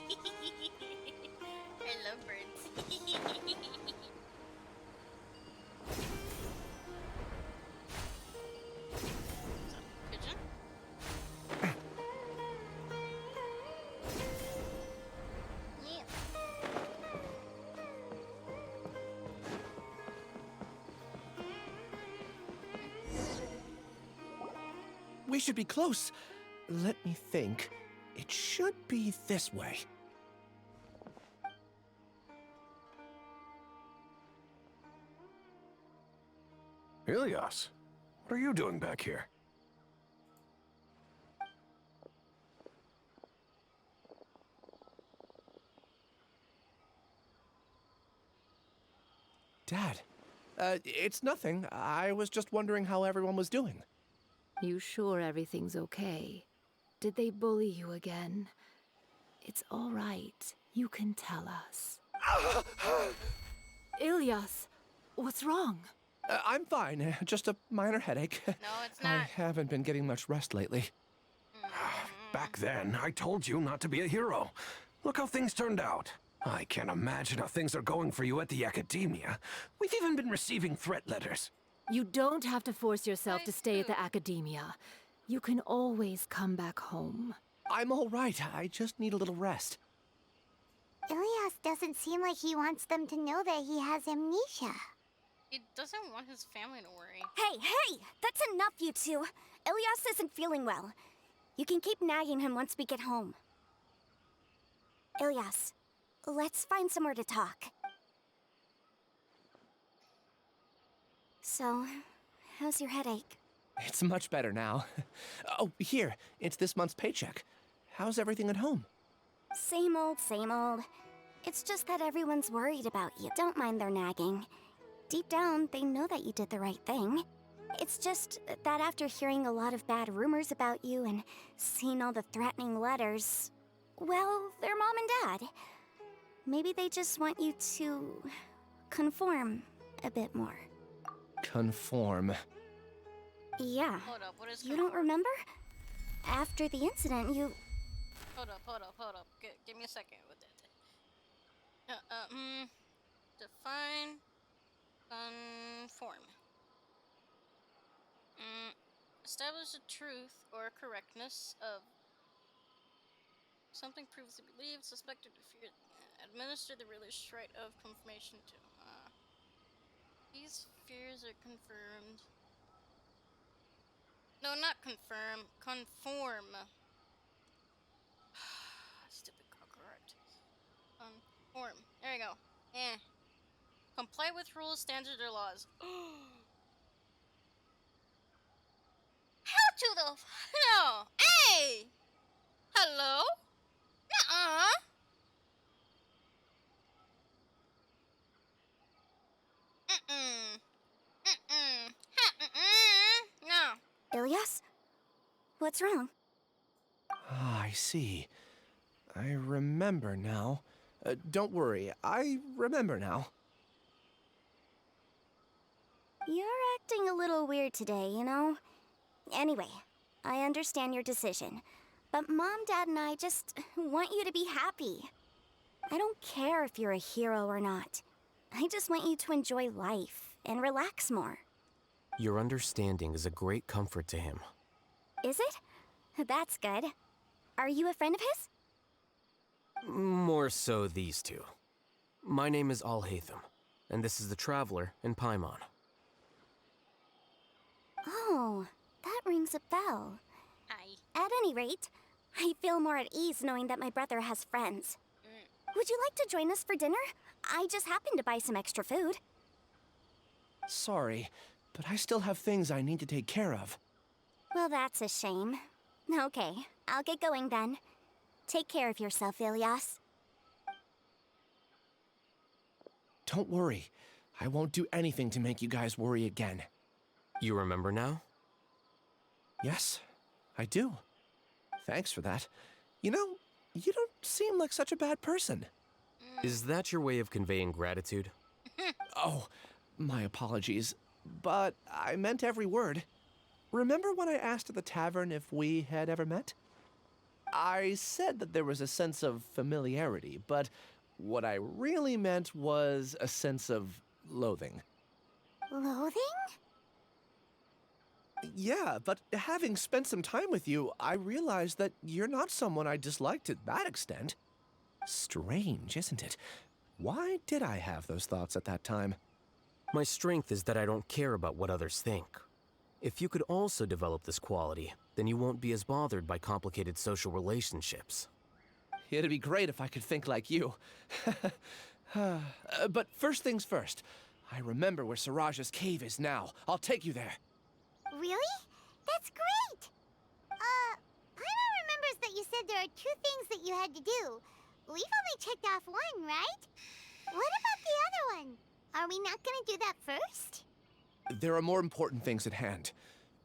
love birds. Pigeon? Yeah. We should be close. Let me think. It should be this way. Ilyas, what are you doing back here? Dad, it's nothing. I was just wondering how everyone was doing. You sure everything's okay? Did they bully you again? It's all right. You can tell us. Ilyas, what's wrong? I'm fine. Just a minor headache. No, it's not. I haven't been getting much rest lately. Back then, I told you not to be a hero. Look how things turned out. I can't imagine how things are going for you at the Academia. We've even been receiving threat letters. You don't have to force yourself to stay at the Academia. You can always come back home. I'm all right. I just need a little rest. Ilyas doesn't seem like he wants them to know that he has amnesia. He doesn't want his family to worry. Hey! That's enough, you two. Ilyas isn't feeling well. You can keep nagging him once we get home. Ilyas, let's find somewhere to talk. So, how's your headache? It's much better now. Oh, here. It's this month's paycheck. How's everything at home? Same old, same old. It's just that everyone's worried about you. Don't mind their nagging. Deep down, they know that you did the right thing. It's just that after hearing a lot of bad rumors about you and seeing all the threatening letters, well, they're mom and dad. Maybe they just want you to conform a bit more. Conform. Yeah. Hold up, what is You don't remember? After the incident, you... Hold up. Give me a second with it. Define conform. Establish the truth or correctness of something previously believed, suspected, or feared. Administer the religious rite of confirmation to. These fears are confirmed. No, not confirm. Conform. Stupid correct. Conform. There you go. Comply with rules, standards, or laws. How to the hell? Hey! Hello? Nuh-uh. No. Ilyas? What's wrong? Ah, I see. I remember now. Don't worry, I remember now. You're acting a little weird today, you know? Anyway, I understand your decision. But Mom, Dad, and I just want you to be happy. I don't care if you're a hero or not. I just want you to enjoy life and relax more. Your understanding is a great comfort to him. Is it? That's good. Are you a friend of his? More so these two. My name is Alhaitham, and this is the Traveler in Paimon. Oh, that rings a bell. Hi. At any rate, I feel more at ease knowing that my brother has friends. Would you like to join us for dinner? I just happened to buy some extra food. Sorry, but I still have things I need to take care of. Well, that's a shame. Okay, I'll get going then. Take care of yourself, Ilyas. Don't worry. I won't do anything to make you guys worry again. You remember now? Yes, I do. Thanks for that. You know, you don't seem like such a bad person. Is that your way of conveying gratitude? Oh, my apologies. But I meant every word. Remember when I asked at the tavern if we had ever met? I said that there was a sense of familiarity, but what I really meant was a sense of loathing. Loathing? Yeah, but having spent some time with you, I realized that you're not someone I dislike to that extent. Strange, isn't it? Why did I have those thoughts at that time? My strength is that I don't care about what others think. If you could also develop this quality, then you won't be as bothered by complicated social relationships. It'd be great if I could think like you. But first things first, I remember where Siraj's cave is now. I'll take you there. Really? That's great! Paimon remembers that you said there are 2 things that you had to do. We've only checked off 1, right? What about the other one? Are we not gonna do that first? There are more important things at hand.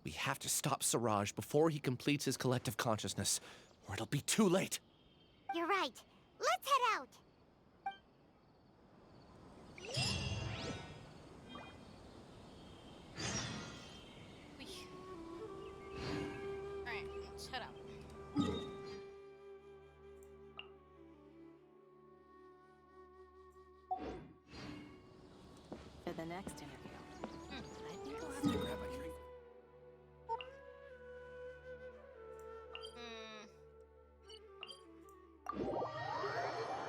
We have to stop Siraj before he completes his collective consciousness, or it'll be too late. You're right. Let's head out. Alright, let's head out. For the next interview. I think I'll have to grab a drink.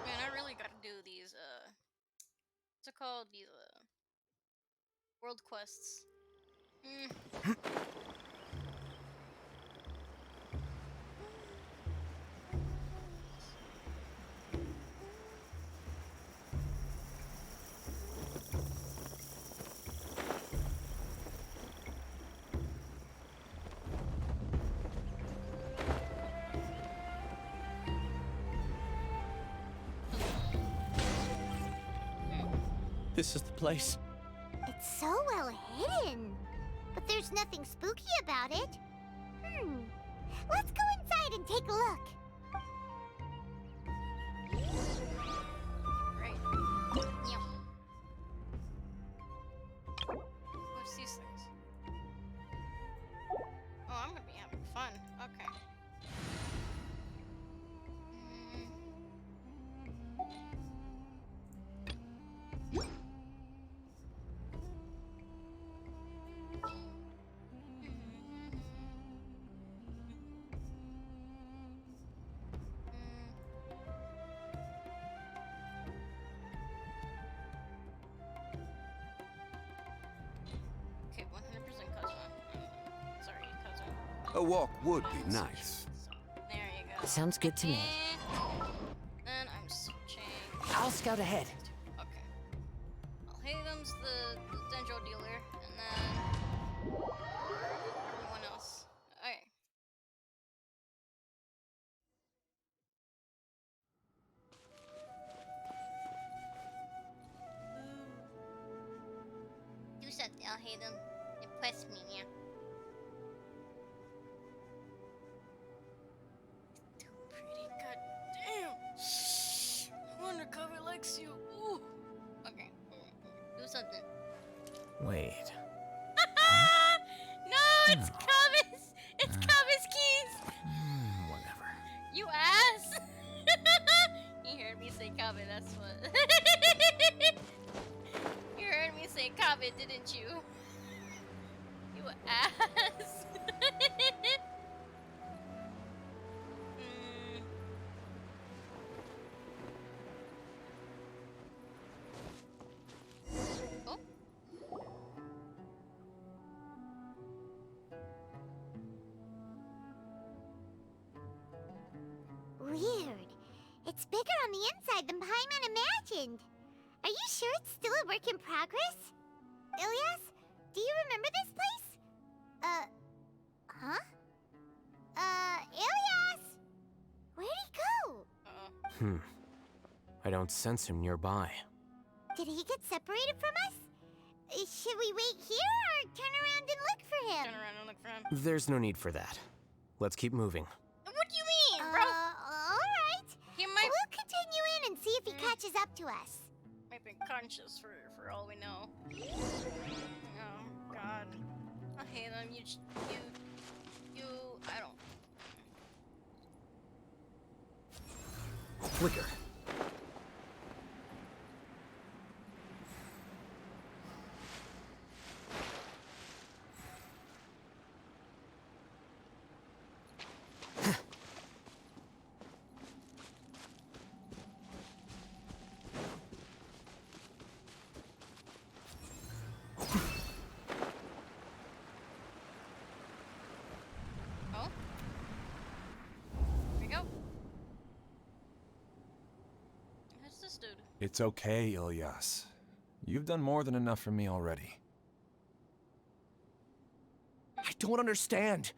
Man, I really gotta do these, what's it called? These, world quests. This is the place. It's so well hidden. But there's nothing spooky about it. Let's go inside and take a look. Right. Yep. What's these things? Oh, I'm gonna be having fun. Okay. Okay, 100% cousin. Sorry, cousin. A walk would be nice. There you go. Sounds good to me. Then I'm switching. I'll scout ahead. Okay. Alhaitham's the dendro dealer, and then everyone else. Okay. Do something, Alhaitham. Impress me, yeah. Too pretty, goddamn. I wonder if Kavi likes you. Ooh. Okay. Do something. Wait. No, it's Kavi's! It's Kavi's keys! Whatever. You ass! You heard me say Kavi, that's what. You heard me say Kavi, didn't you? You ass! Oh. Weird. It's bigger on the inside than Paimon imagined. Are you sure it's still a work in progress? Ilyas, do you remember this place? Huh? Ilyas! Where'd he go? I don't sense him nearby. Did he get separated from us? Should we wait here or turn around and look for him? Turn around and look for him. There's no need for that. Let's keep moving. What do you mean, bro? Alright. He might. We'll continue in and see if he catches up to us. Might be conscious for all we know. Oh God. I hate him. You. I don't. Flicker. Oh. Here we go. Who's this dude? It's okay, Ilyas. You've done more than enough for me already. I don't understand.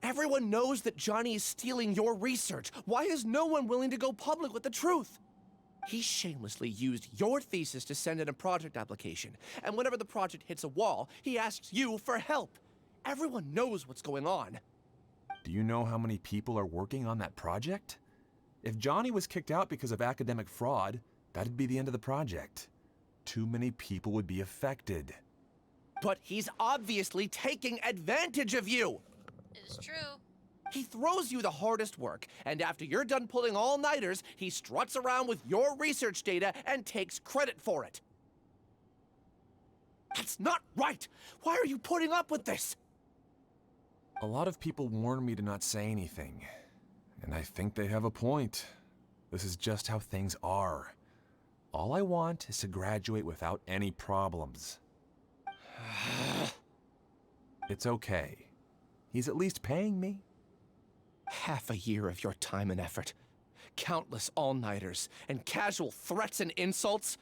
Everyone knows that Johnny is stealing your research. Why is no one willing to go public with the truth? He shamelessly used your thesis to send in a project application, and whenever the project hits a wall, he asks you for help. Everyone knows what's going on. Do you know how many people are working on that project? If Johnny was kicked out because of academic fraud, that'd be the end of the project. Too many people would be affected. But he's obviously taking advantage of you! It's true. He throws you the hardest work, and after you're done pulling all-nighters, he struts around with your research data and takes credit for it. That's not right! Why are you putting up with this? A lot of people warn me to not say anything, and I think they have a point. This is just how things are. All I want is to graduate without any problems. It's okay. He's at least paying me. Half a year of your time and effort, countless all-nighters, and casual threats and insults,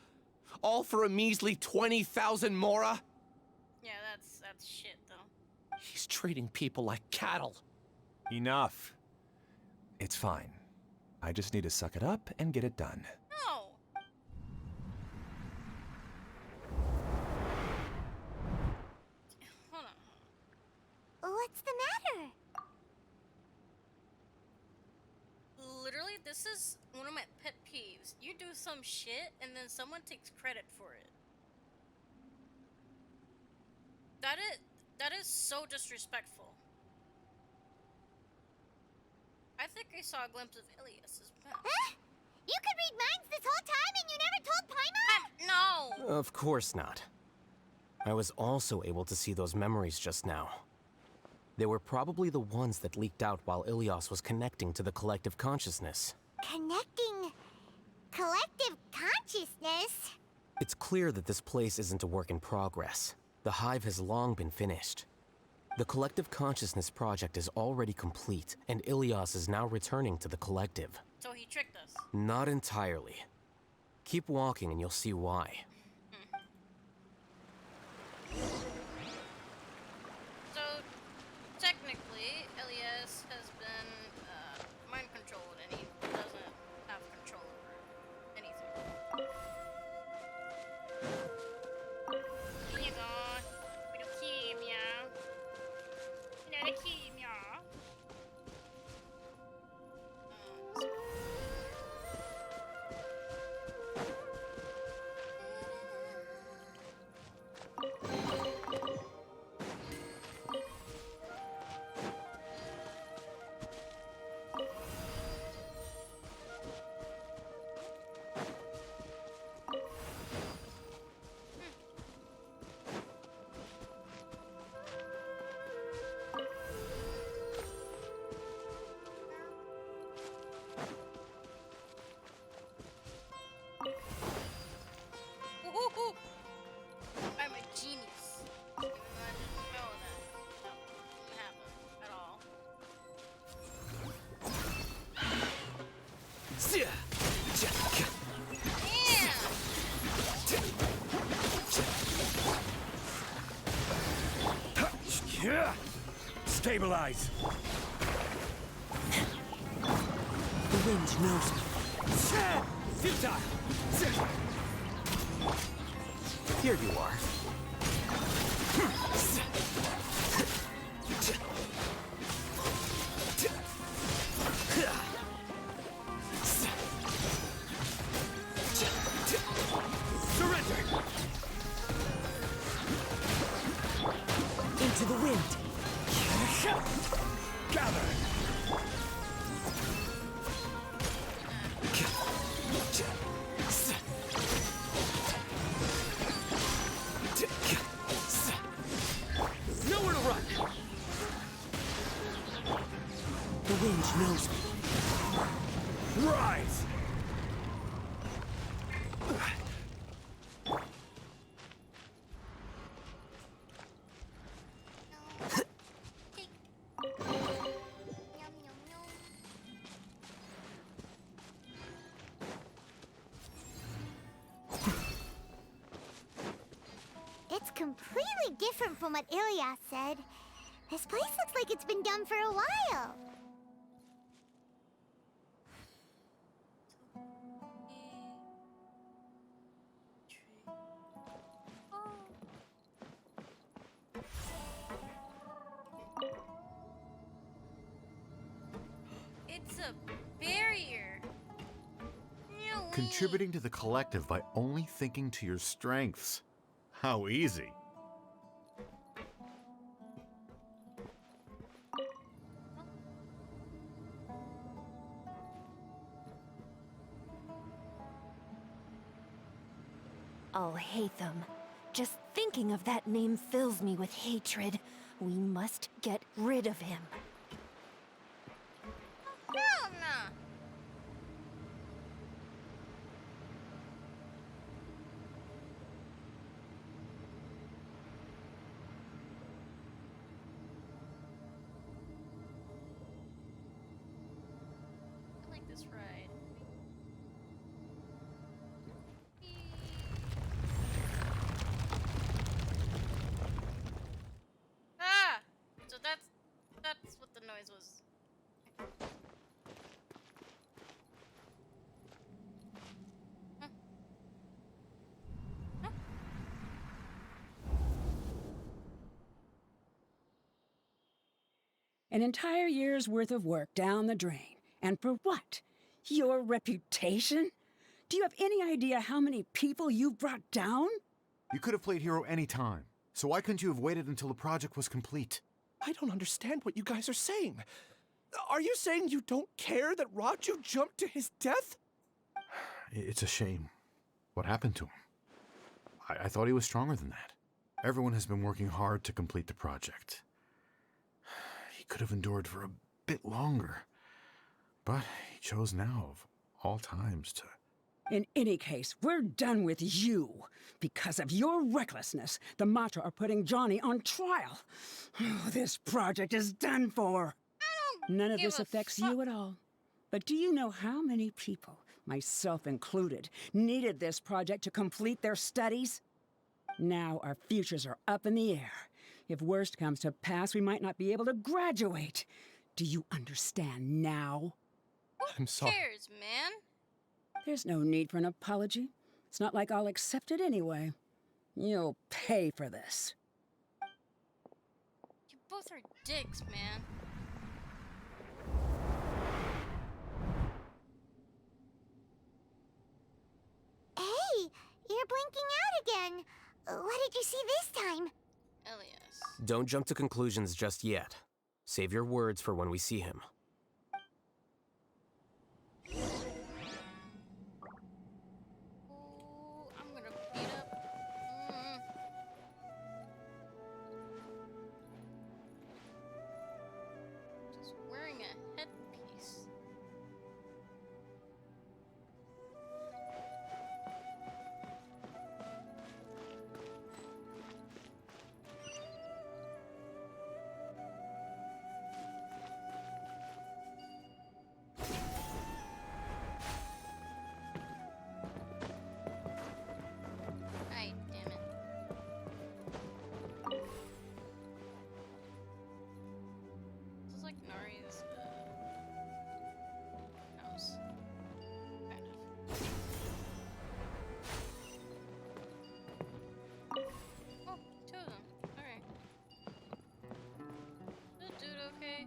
all for a measly 20,000 mora? Yeah, that's shit, though. He's treating people like cattle. Enough. It's fine. I just need to suck it up and get it done. No! Hold on. What's the matter? Literally, this is one of my pet peeves. You do some shit, and then someone takes credit for it. That is so disrespectful. I think I saw a glimpse of Ilias's mouth. Huh? You could read minds this whole time and you never told Paimon? No! Of course not. I was also able to see those memories just now. They were probably the ones that leaked out while Ilias was connecting to the collective consciousness. Connecting collective consciousness? It's clear that this place isn't a work in progress. The hive has long been finished. The collective consciousness project is already complete, and Ilias is now returning to the collective. So he tricked us. Not entirely. Keep walking and you'll see why. So, technically, Elias has been mind controlled, and he doesn't have control over anything. Here you go. With a key, meow. You know the key, meow. Woohoo! I'm a genius. Even though I didn't know that didn't happen at all. Stabilize. The wind knows me. Futile. Here you are. Surrender. Into the wind. Gather. Nowhere to run. The wind knows me. Rise. It's completely different from what Ilias said. This place looks like it's been done for a while. It's a barrier. contributing to the collective by only thinking to your strengths. How easy. Alhaitham. Just thinking of that name fills me with hatred. We must get rid of him. Hell no. I like this ride. Ah! So that's what the noise was. Huh? Huh? An entire year's worth of work down the drain. And for what? Your reputation? Do you have any idea how many people you brought down? You could have played hero any time, so why couldn't you have waited until the project was complete? I don't understand what you guys are saying. Are you saying you don't care that Raju jumped to his death? It's a shame. What happened to him? I thought he was stronger than that. Everyone has been working hard to complete the project. He could have endured for a bit longer. But he chose now, of all times, to... In any case, we're done with you. Because of your recklessness, the Matra are putting Johnny on trial. This project is done for. None of this affects you at all. But do you know how many people, myself included, needed this project to complete their studies? Now our futures are up in the air. If worst comes to pass, we might not be able to graduate. Do you understand now? I'm sorry. Who cares, man? There's no need for an apology. It's not like I'll accept it anyway. You'll pay for this. You both are dicks, man. Hey, you're blinking out again. What did you see this time? Elias. Don't jump to conclusions just yet. Save your words for when we see him. I'm gonna beat up. Just wearing a headpiece. Ay, damn it. This is like Nari's house. Kind of. Oh, two of them. Alright. Is that dude okay?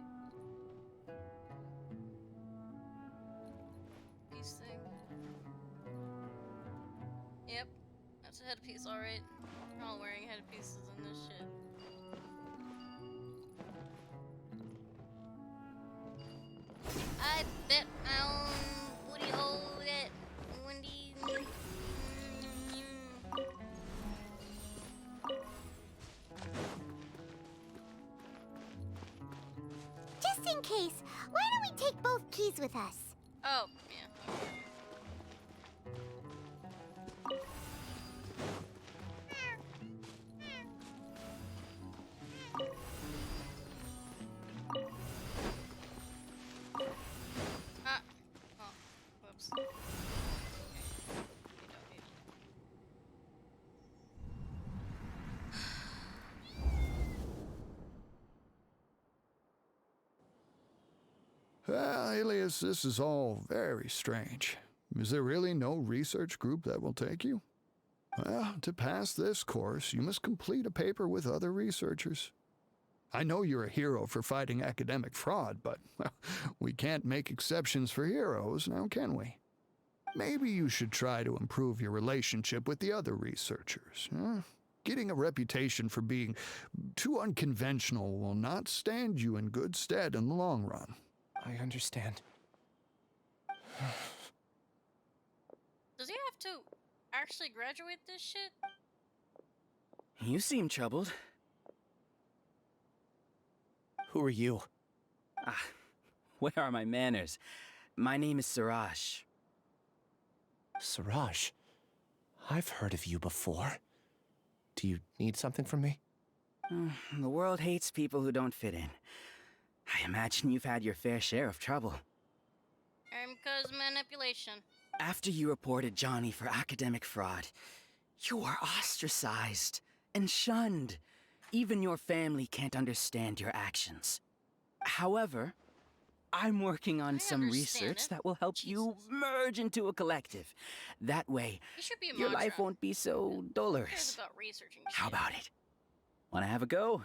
Peace thing. Yep. That's a headpiece, alright. We're all wearing headpieces in this shit. I bet my own booty hole that Wendy. Just in case, why don't we take both keys with us? Oh, yeah. Ah. Oh, whoops. Well, Alias, this is all very strange. Is there really no research group that will take you? Well, to pass this course, you must complete a paper with other researchers. I know you're a hero for fighting academic fraud, but well, we can't make exceptions for heroes, now can we? Maybe you should try to improve your relationship with the other researchers. Huh? Getting a reputation for being too unconventional will not stand you in good stead in the long run. I understand. Does he have to actually graduate this shit? You seem troubled. Who are you? Ah, where are my manners? My name is Siraj. Siraj? I've heard of you before. Do you need something from me? The world hates people who don't fit in. I imagine you've had your fair share of trouble. Cause manipulation. After you reported Johnny for academic fraud, you are ostracized and shunned. Even your family can't understand your actions. However, I'm working on some research that will help you merge into a collective. That way, your life won't be so dolorous. About researching How about it? Wanna have a go?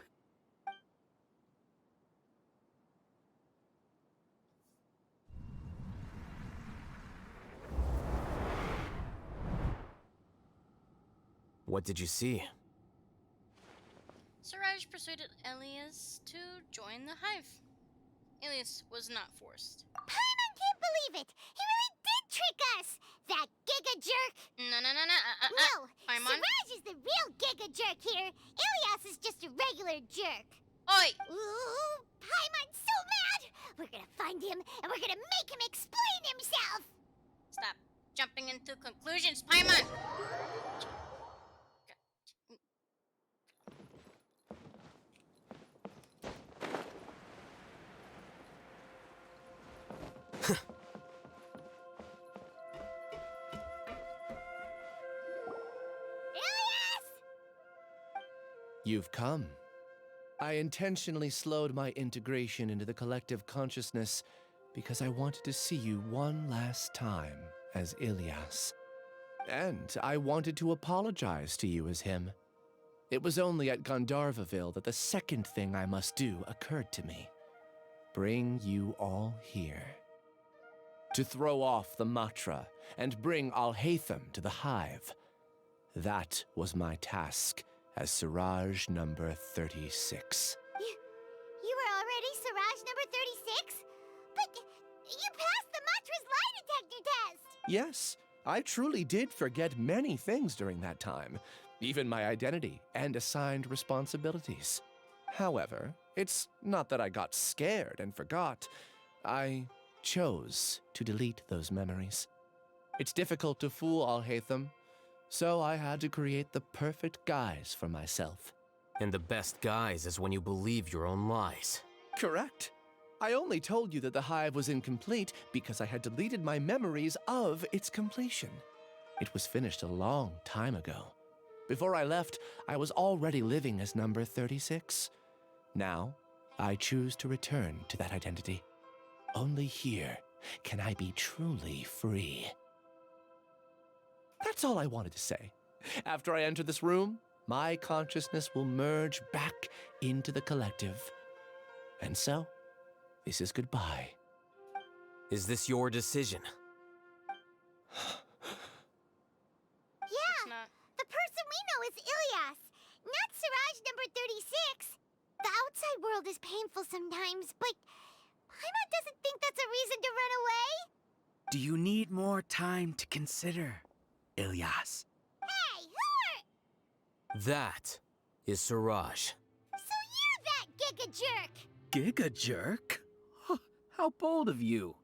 What did you see? Siraj persuaded Elias to join the Hive. Elias was not forced. Paimon can't believe it! He really did trick us! That giga jerk! No. No! Paimon? Siraj is the real giga jerk here! Ilias is just a regular jerk! Oi! Ooh! Paimon's so mad! We're gonna find him, and we're gonna make him explain himself! Stop jumping into conclusions, Paimon! You've come. I intentionally slowed my integration into the collective consciousness because I wanted to see you one last time as Ilias. And I wanted to apologize to you as him. It was only at Gandharvaville that the second thing I must do occurred to me. Bring you all here. To throw off the Matra and bring Alhaitham to the Hive. That was my task as Siraj number 36. You were already Siraj number 36? But you passed the Matra's lie detector test! Yes, I truly did forget many things during that time, even my identity and assigned responsibilities. However, it's not that I got scared and forgot. I chose to delete those memories. It's difficult to fool Alhaitham, so I had to create the perfect guise for myself. And the best guise is when you believe your own lies. Correct. I only told you that the Hive was incomplete because I had deleted my memories of its completion. It was finished a long time ago. Before I left, I was already living as number 36. Now, I choose to return to that identity. Only here can I be truly free. That's all I wanted to say. After I enter this room, my consciousness will merge back into the collective. And so, this is goodbye. Is this your decision? Yeah, the person we know is Ilias, not Siraj number 36. The outside world is painful sometimes, but Paimon doesn't think that's a reason to run away. Do you need more time to consider, Ilyas? Hey, who are... That is Siraj. So you're that giga jerk! Giga jerk? How bold of you.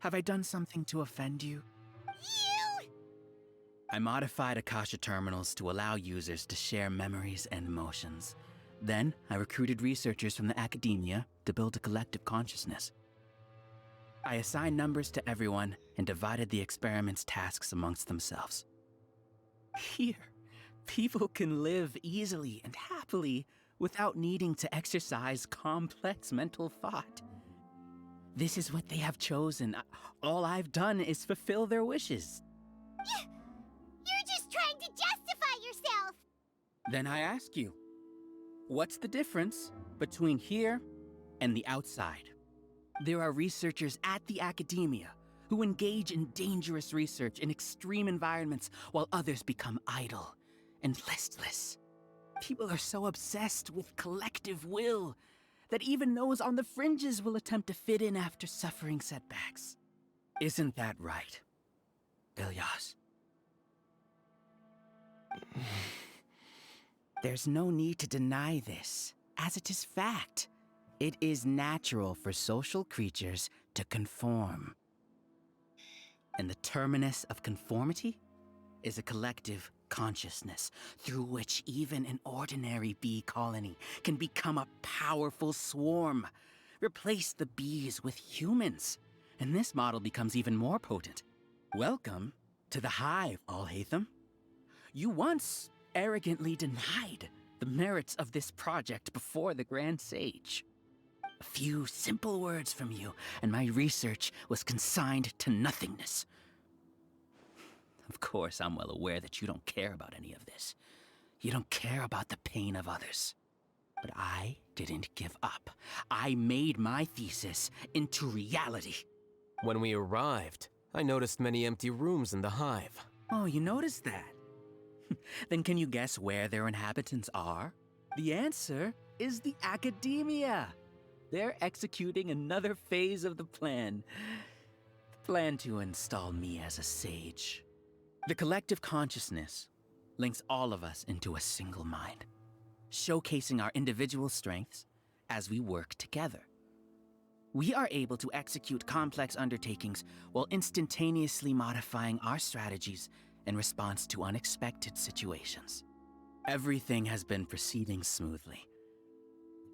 Have I done something to offend you? You! I modified Akasha terminals to allow users to share memories and emotions. Then, I recruited researchers from the academia to build a collective consciousness. I assigned numbers to everyone and divided the experiment's tasks amongst themselves. Here, people can live easily and happily without needing to exercise complex mental thought. This is what they have chosen. All I've done is fulfill their wishes. You're just trying to justify yourself! Then I ask you, what's the difference between here and the outside? There are researchers at the academia who engage in dangerous research in extreme environments while others become idle and listless. People are so obsessed with collective will that even those on the fringes will attempt to fit in after suffering setbacks. Isn't that right, Ilyas? There's no need to deny this, as it is fact. It is natural for social creatures to conform. And the terminus of conformity is a collective consciousness through which even an ordinary bee colony can become a powerful swarm. Replace the bees with humans, and this model becomes even more potent. Welcome to the hive, Alhaitham. You once arrogantly denied the merits of this project before the Grand Sage. A few simple words from you, and my research was consigned to nothingness. Of course, I'm well aware that you don't care about any of this. You don't care about the pain of others. But I didn't give up. I made my thesis into reality. When we arrived, I noticed many empty rooms in the hive. Oh, you noticed that? Then can you guess where their inhabitants are? The answer is the academia. They're executing another phase of the plan. The plan to install me as a sage. The collective consciousness links all of us into a single mind, showcasing our individual strengths as we work together. We are able to execute complex undertakings while instantaneously modifying our strategies in response to unexpected situations. Everything has been proceeding smoothly.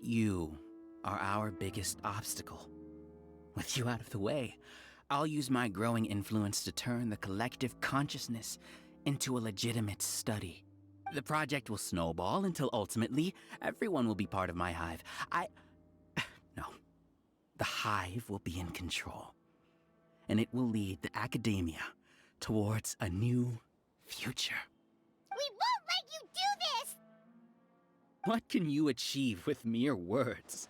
You are our biggest obstacle. With you out of the way, I'll use my growing influence to turn the collective consciousness into a legitimate study. The project will snowball until ultimately everyone will be part of my hive. No. The hive will be in control. And it will lead the academia towards a new future. We won't let you do this! What can you achieve with mere words?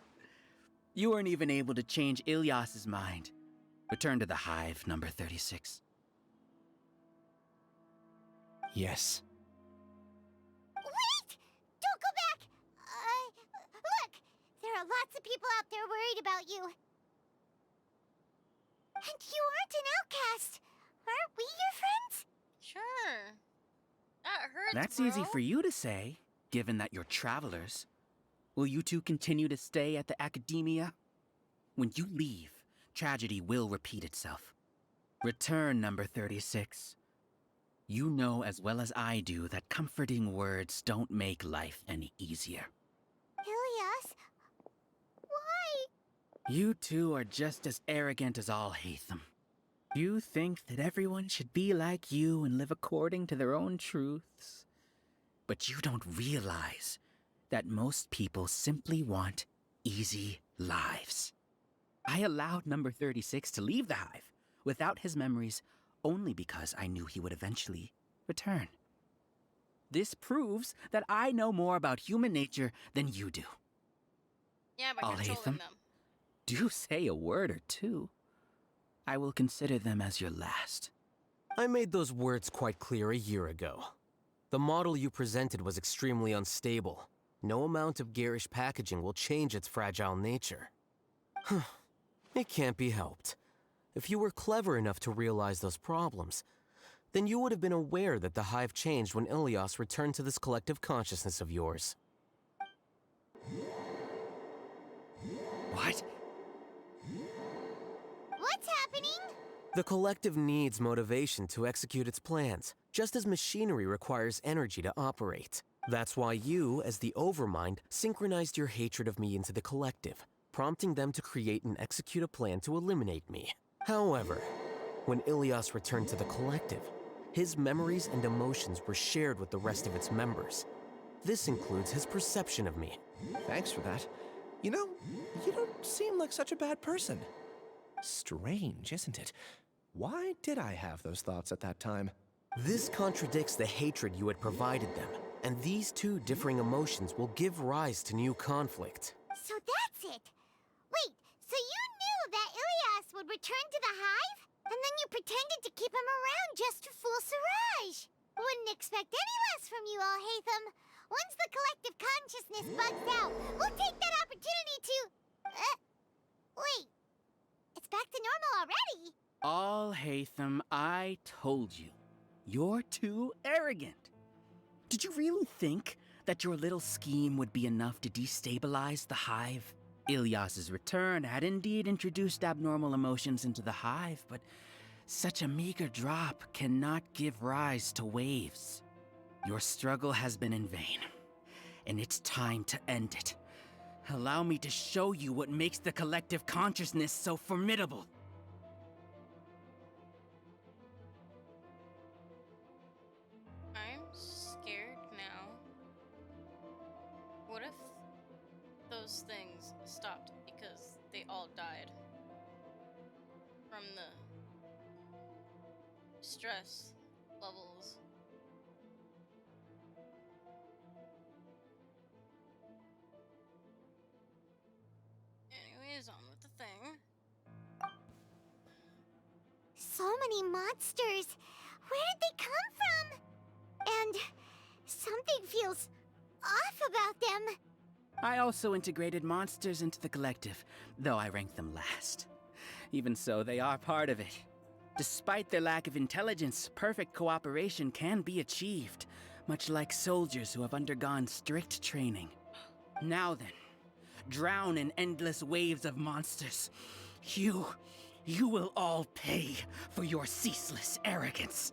You weren't even able to change Ilyas's mind. Return to the hive, number 36. Yes. Wait! Don't go back! Look! There are lots of people out there worried about you. And you aren't an outcast. Aren't we your friends? Sure. That hurts, That's bro. easy for you to say, given that you're travelers. Will you two continue to stay at the academia? When you leave, tragedy will repeat itself. Return, number 36. You know as well as I do that comforting words don't make life any easier. Ilyas? Why? You two are just as arrogant as Alhaitham. You think that everyone should be like you and live according to their own truths. But you don't realize that most people simply want easy lives. I allowed number 36 to leave the hive without his memories only because I knew he would eventually return. This proves that I know more about human nature than you do. Yeah, by controlling Alhaitham, them. do say a word or two. I will consider them as your last. I made those words quite clear a year ago. The model you presented was extremely unstable. No amount of garish packaging will change its fragile nature. It can't be helped. If you were clever enough to realize those problems, then you would have been aware that the hive changed when Ilyas returned to this collective consciousness of yours. What? What's happening? The collective needs motivation to execute its plans, just as machinery requires energy to operate. That's why you, as the Overmind, synchronized your hatred of me into the collective, prompting them to create and execute a plan to eliminate me. However, when Ilyas returned to the collective, his memories and emotions were shared with the rest of its members. This includes his perception of me. Thanks for that. You know, you don't seem like such a bad person. Strange, isn't it? Why did I have those thoughts at that time? This contradicts the hatred you had provided them, and these two differing emotions will give rise to new conflict. So that's it. Wait, so you knew that Ilyas would return to the hive? And then you pretended to keep him around just to fool Siraj. Wouldn't expect any less from you, Alhaitham. Once the collective consciousness bugs out, we'll take that opportunity to... wait. It's back to normal already. Alhaitham, I told you. You're too arrogant. Did you really think that your little scheme would be enough to destabilize the hive? Ilyas's return had indeed introduced abnormal emotions into the hive, but such a meager drop cannot give rise to waves. Your struggle has been in vain, and it's time to end it. Allow me to show you what makes the collective consciousness so formidable. I'm scared now. What if those things stopped because they all died from the stress levels? Anyways, on with the thing. So many monsters. Where did they come from? And something feels off about them. I also integrated monsters into the collective, though I ranked them last. Even so, they are part of it. Despite their lack of intelligence, perfect cooperation can be achieved, much like soldiers who have undergone strict training. Now then, drown in endless waves of monsters. You will all pay for your ceaseless arrogance.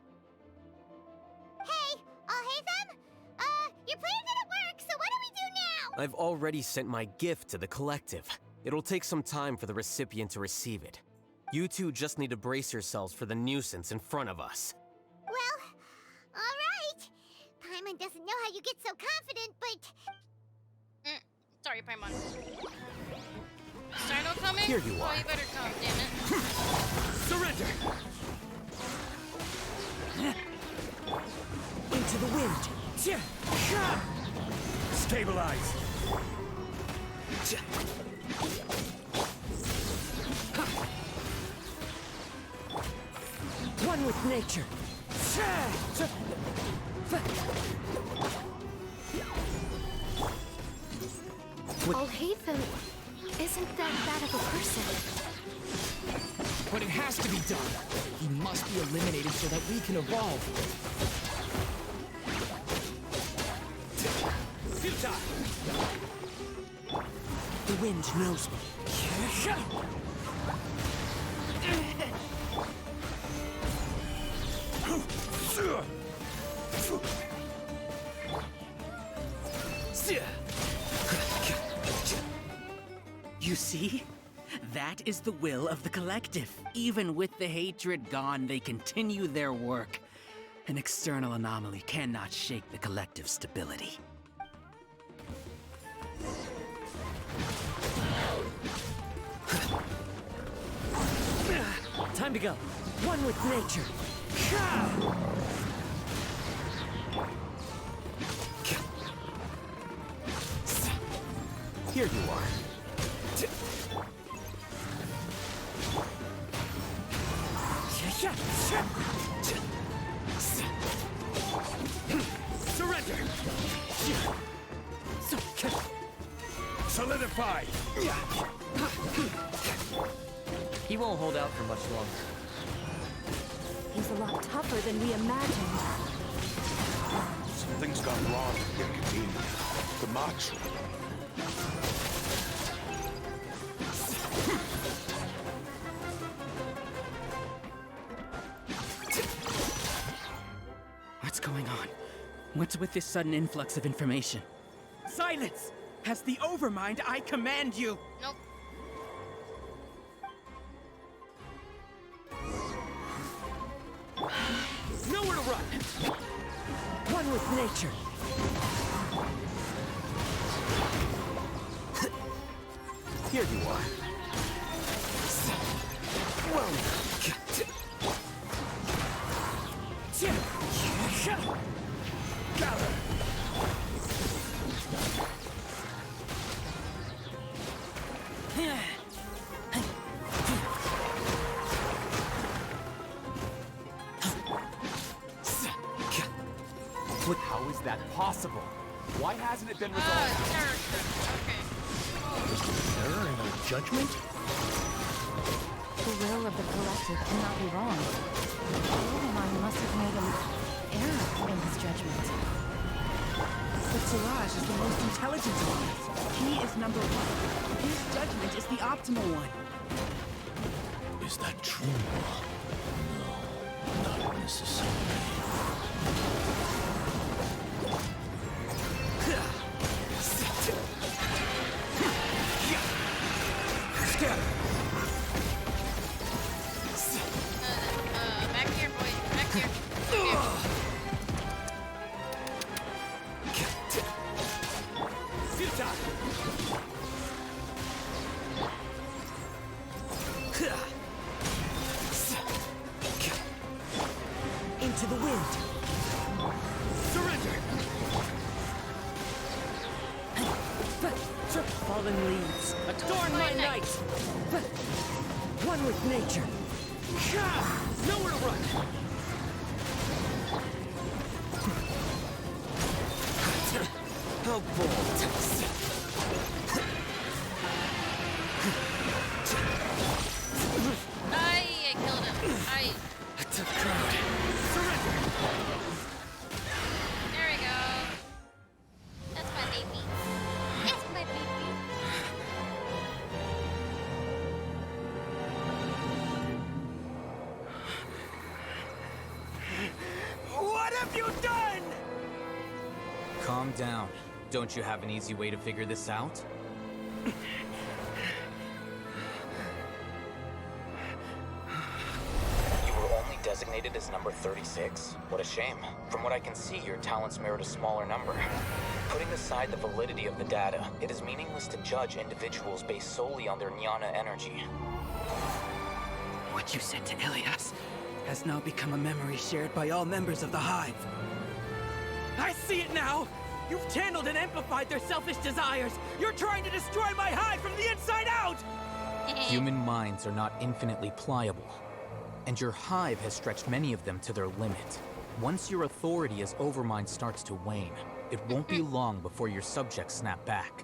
Hey, Alhaitham? Your plan didn't work, so what do we do now? I've already sent my gift to the collective. It'll take some time for the recipient to receive it. You two just need to brace yourselves for the nuisance in front of us. Well, alright. Paimon doesn't know how you get so confident, but... Sorry, Paimon. Starno coming? Here you are. Oh, you better come, damn it. Surrender! Into the wind! Stabilize! One with nature. Alhaitham isn't that bad of a person. But it has to be done. He must be eliminated so that we can evolve. The wind knows me. You see? That is the will of the collective. Even with the hatred gone, they continue their work. An external anomaly cannot shake the collective's stability. Time to go. One with nature. Here you are. Surrender! Solidify! He won't hold out for much longer. He's a lot tougher than we imagined. Something's gone wrong with the Academia. The Macho. What's going on? What's with this sudden influx of information? Silence! As the Overmind, I command you! Nope. Nowhere to run! One with nature. Here you are. Gather! Why hasn't it been Oh, resolved? it's terror script. Okay. Error in our judgment? The will of the collective cannot be wrong. Overmind must have made an error in his judgment. But Siraj is the most intelligent of us. He is number one. His judgment is the optimal one. Is that true? No, not necessarily. Back here, boys. Back here. Into the wind. Surrender! Fallen leaves. Adorn my night. One with nature. Nowhere to run! How I killed him. It's a crowd. There we go. That's my baby. That's my baby. What have you done? Calm down. Don't you have an easy way to figure this out? You were only designated as number 36? What a shame. From what I can see, your talents merit a smaller number. Putting aside the validity of the data, it is meaningless to judge individuals based solely on their jnana energy. What you said to Ilias has now become a memory shared by all members of the Hive. I see it now! You've channeled and amplified their selfish desires! You're trying to destroy my hive from the inside out! Human minds are not infinitely pliable, and your hive has stretched many of them to their limit. Once your authority as Overmind starts to wane, it won't be long before your subjects snap back.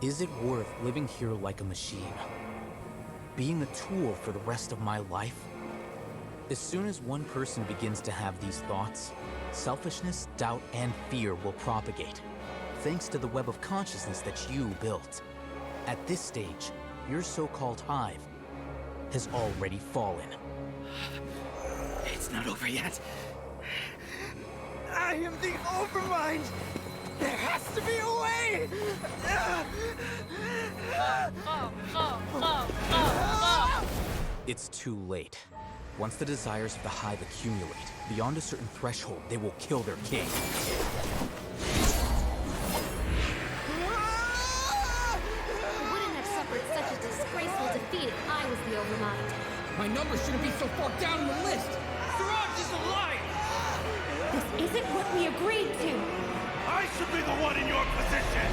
Is it worth living here like a machine? Being a tool for the rest of my life? As soon as one person begins to have these thoughts, selfishness, doubt, and fear will propagate, thanks to the web of consciousness that you built. At this stage, your so-called hive has already fallen. It's not over yet. I am the Overmind! There has to be a way! It's too late. Once the desires of the hive accumulate, beyond a certain threshold, they will kill their king. I wouldn't have suffered such a disgraceful defeat if I was the Overmind. My number shouldn't be so far down the list! Siraj is a liar! This isn't what we agreed to! I should be the one in your position!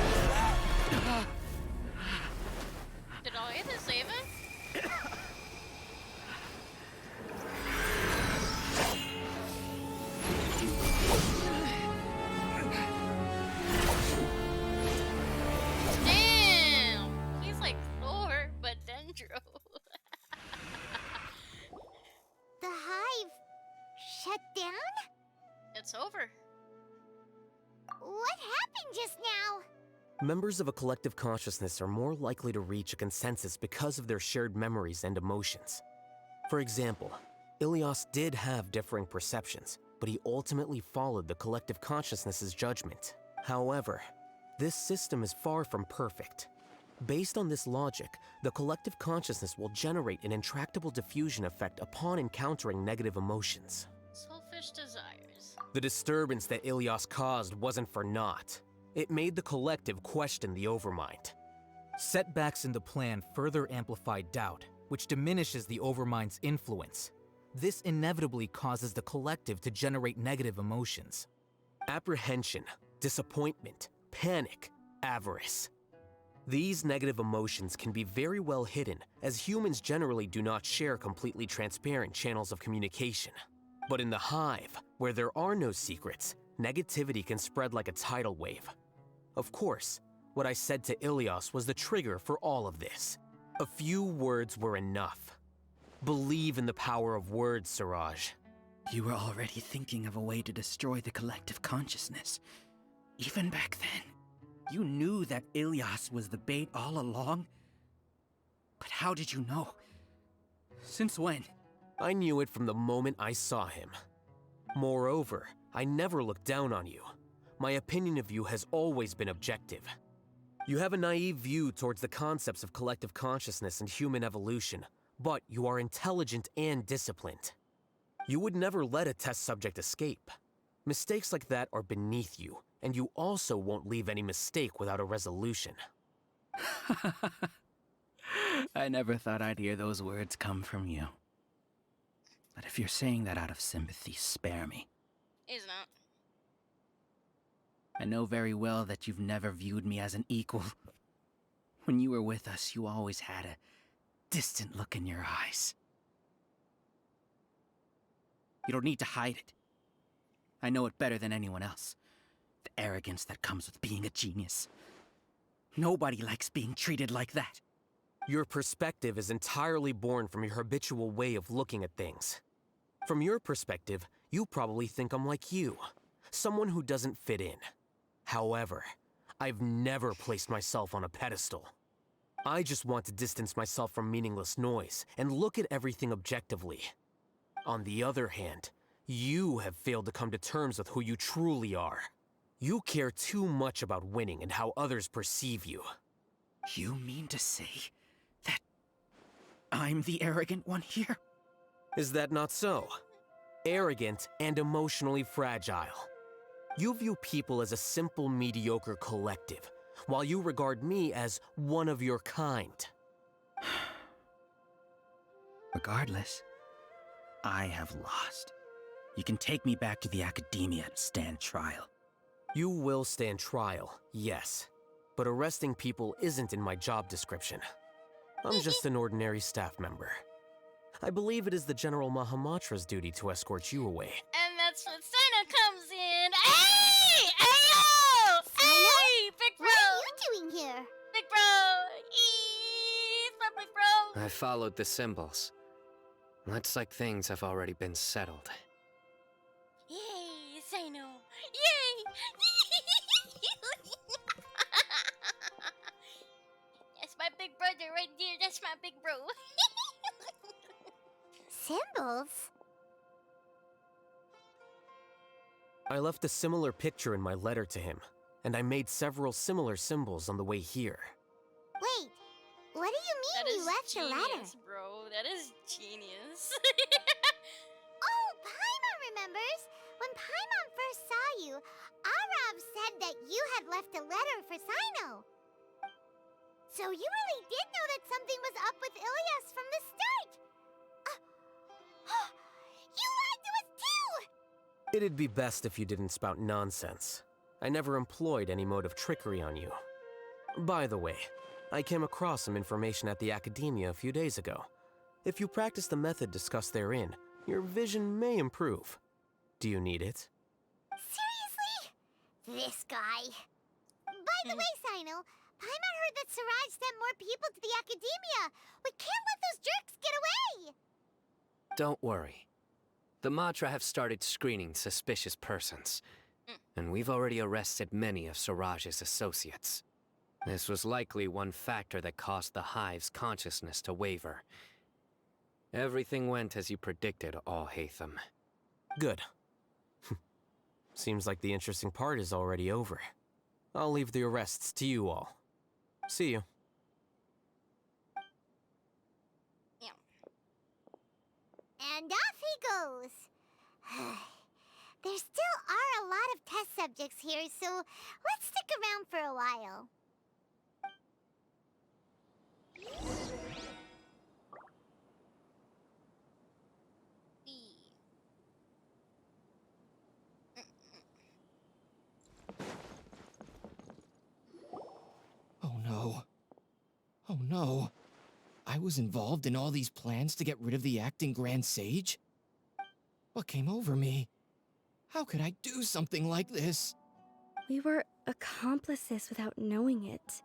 Did Alhaitham save him? Damn! He's like Thor, but Dendro. The hive shut down? It's over. What happened just now? Members of a collective consciousness are more likely to reach a consensus because of their shared memories and emotions. For example, Ilias did have differing perceptions, but he ultimately followed the collective consciousness's judgment. However, this system is far from perfect. Based on this logic, the collective consciousness will generate an intractable diffusion effect upon encountering negative emotions. Selfish desires. The disturbance that Ilias caused wasn't for naught. It made the collective question the Overmind. Setbacks in the plan further amplify doubt, which diminishes the Overmind's influence. This inevitably causes the collective to generate negative emotions. Apprehension, disappointment, panic, avarice. These negative emotions can be very well hidden, as humans generally do not share completely transparent channels of communication. But in the hive, where there are no secrets, Negativity can spread like a tidal wave. Of course, what I said to Ilias was the trigger for all of this. A few words were enough. Believe in the power of words, Siraj. You were already thinking of a way to destroy the collective consciousness. Even back then, you knew that Ilias was the bait all along? But how did you know? Since when? I knew it from the moment I saw him. Moreover, I never looked down on you. My opinion of you has always been objective. You have a naive view towards the concepts of collective consciousness and human evolution, but you are intelligent and disciplined. You would never let a test subject escape. Mistakes like that are beneath you, and you also won't leave any mistake without a resolution. I never thought I'd hear those words come from you. But if you're saying that out of sympathy, spare me. He's not. I know very well that you've never viewed me as an equal. When you were with us, you always had a distant look in your eyes. You don't need to hide it. I know it better than anyone else. The arrogance that comes with being a genius. Nobody likes being treated like that. Your perspective is entirely born from your habitual way of looking at things. From your perspective, you probably think I'm like you, someone who doesn't fit in. However, I've never placed myself on a pedestal. I just want to distance myself from meaningless noise and look at everything objectively. On the other hand, you have failed to come to terms with who you truly are. You care too much about winning and how others perceive you. You mean to say that I'm the arrogant one here? Is that not so? Arrogant and emotionally fragile. You view people as a simple, mediocre collective, while you regard me as one of your kind. Regardless, I have lost. You can take me back to the academia and stand trial. You will stand trial, yes. But arresting people isn't in my job description. I'm just an ordinary staff member. I believe it is the General Mahamatra's duty to escort you away. And that's when Sino comes in. Hey! Ayo! Hey! Big bro! What are you doing here? Big bro! Eeee's my big bro! I followed the symbols. Looks like things have already been settled. Yay, Sino! Yay! That's my big brother right there. That's my big bro. Symbols? I left a similar picture in my letter to him, and I made several similar symbols on the way here. Wait, what do you mean you left the letter? Bro, that is genius. Oh, Paimon remembers. When Paimon first saw you, Arav said that you had left a letter for Sino. So you really did know that something was up with Ilias from the start. You lied to us too! It'd be best if you didn't spout nonsense. I never employed any mode of trickery on you. By the way, I came across some information at the Academia a few days ago. If you practice the method discussed therein, your vision may improve. Do you need it? Seriously? This guy. By the way, Sino, Paimon heard that Siraj sent more people to the Academia. We can't let those jerks get away! Don't worry. The Matra have started screening suspicious persons, and we've already arrested many of Siraj's associates. This was likely one factor that caused the Hive's consciousness to waver. Everything went as you predicted, Alhaitham. Good. Seems like the interesting part is already over. I'll leave the arrests to you all. See you. And off he goes. There still are a lot of test subjects here, so let's stick around for a while. Oh no. Oh no. I was involved in all these plans to get rid of the acting Grand Sage? What came over me? How could I do something like this? We were accomplices without knowing it.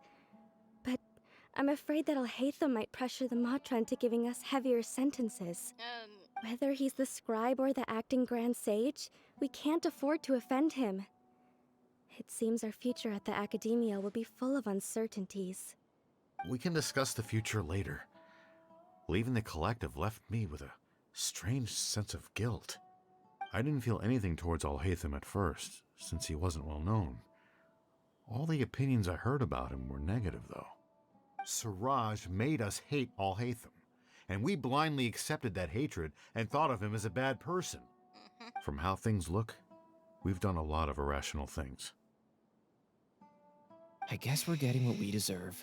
But I'm afraid that Alhaitham might pressure the Matra into giving us heavier sentences. Whether he's the scribe or the acting Grand Sage, we can't afford to offend him. It seems our future at the Academia will be full of uncertainties. We can discuss the future later. Leaving the collective left me with a strange sense of guilt. I didn't feel anything towards Alhaitham at first, since he wasn't well known. All the opinions I heard about him were negative, though. Siraj made us hate Alhaitham, and we blindly accepted that hatred and thought of him as a bad person. From how things look, we've done a lot of irrational things. I guess we're getting what we deserve.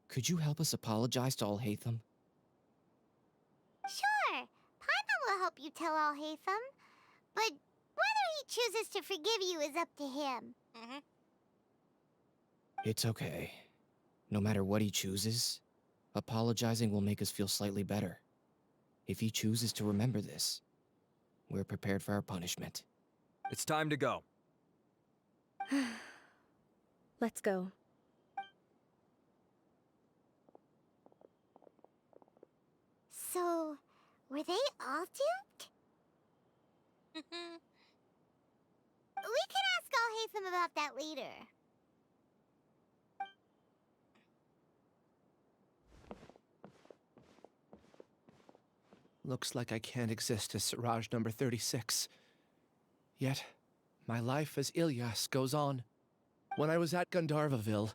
Could you help us apologize to Alhaitham? Sure, Paimon will help you tell Alhaitham. But whether he chooses to forgive you is up to him. It's okay. No matter what he chooses, apologizing will make us feel slightly better. If he chooses to remember this, we're prepared for our punishment. It's time to go. Let's go. So, were they all duped? We can ask Alhaitham about that later. Looks like I can't exist as Siraj number 36. Yet, my life as Ilyas goes on. When I was at Gandharvaville,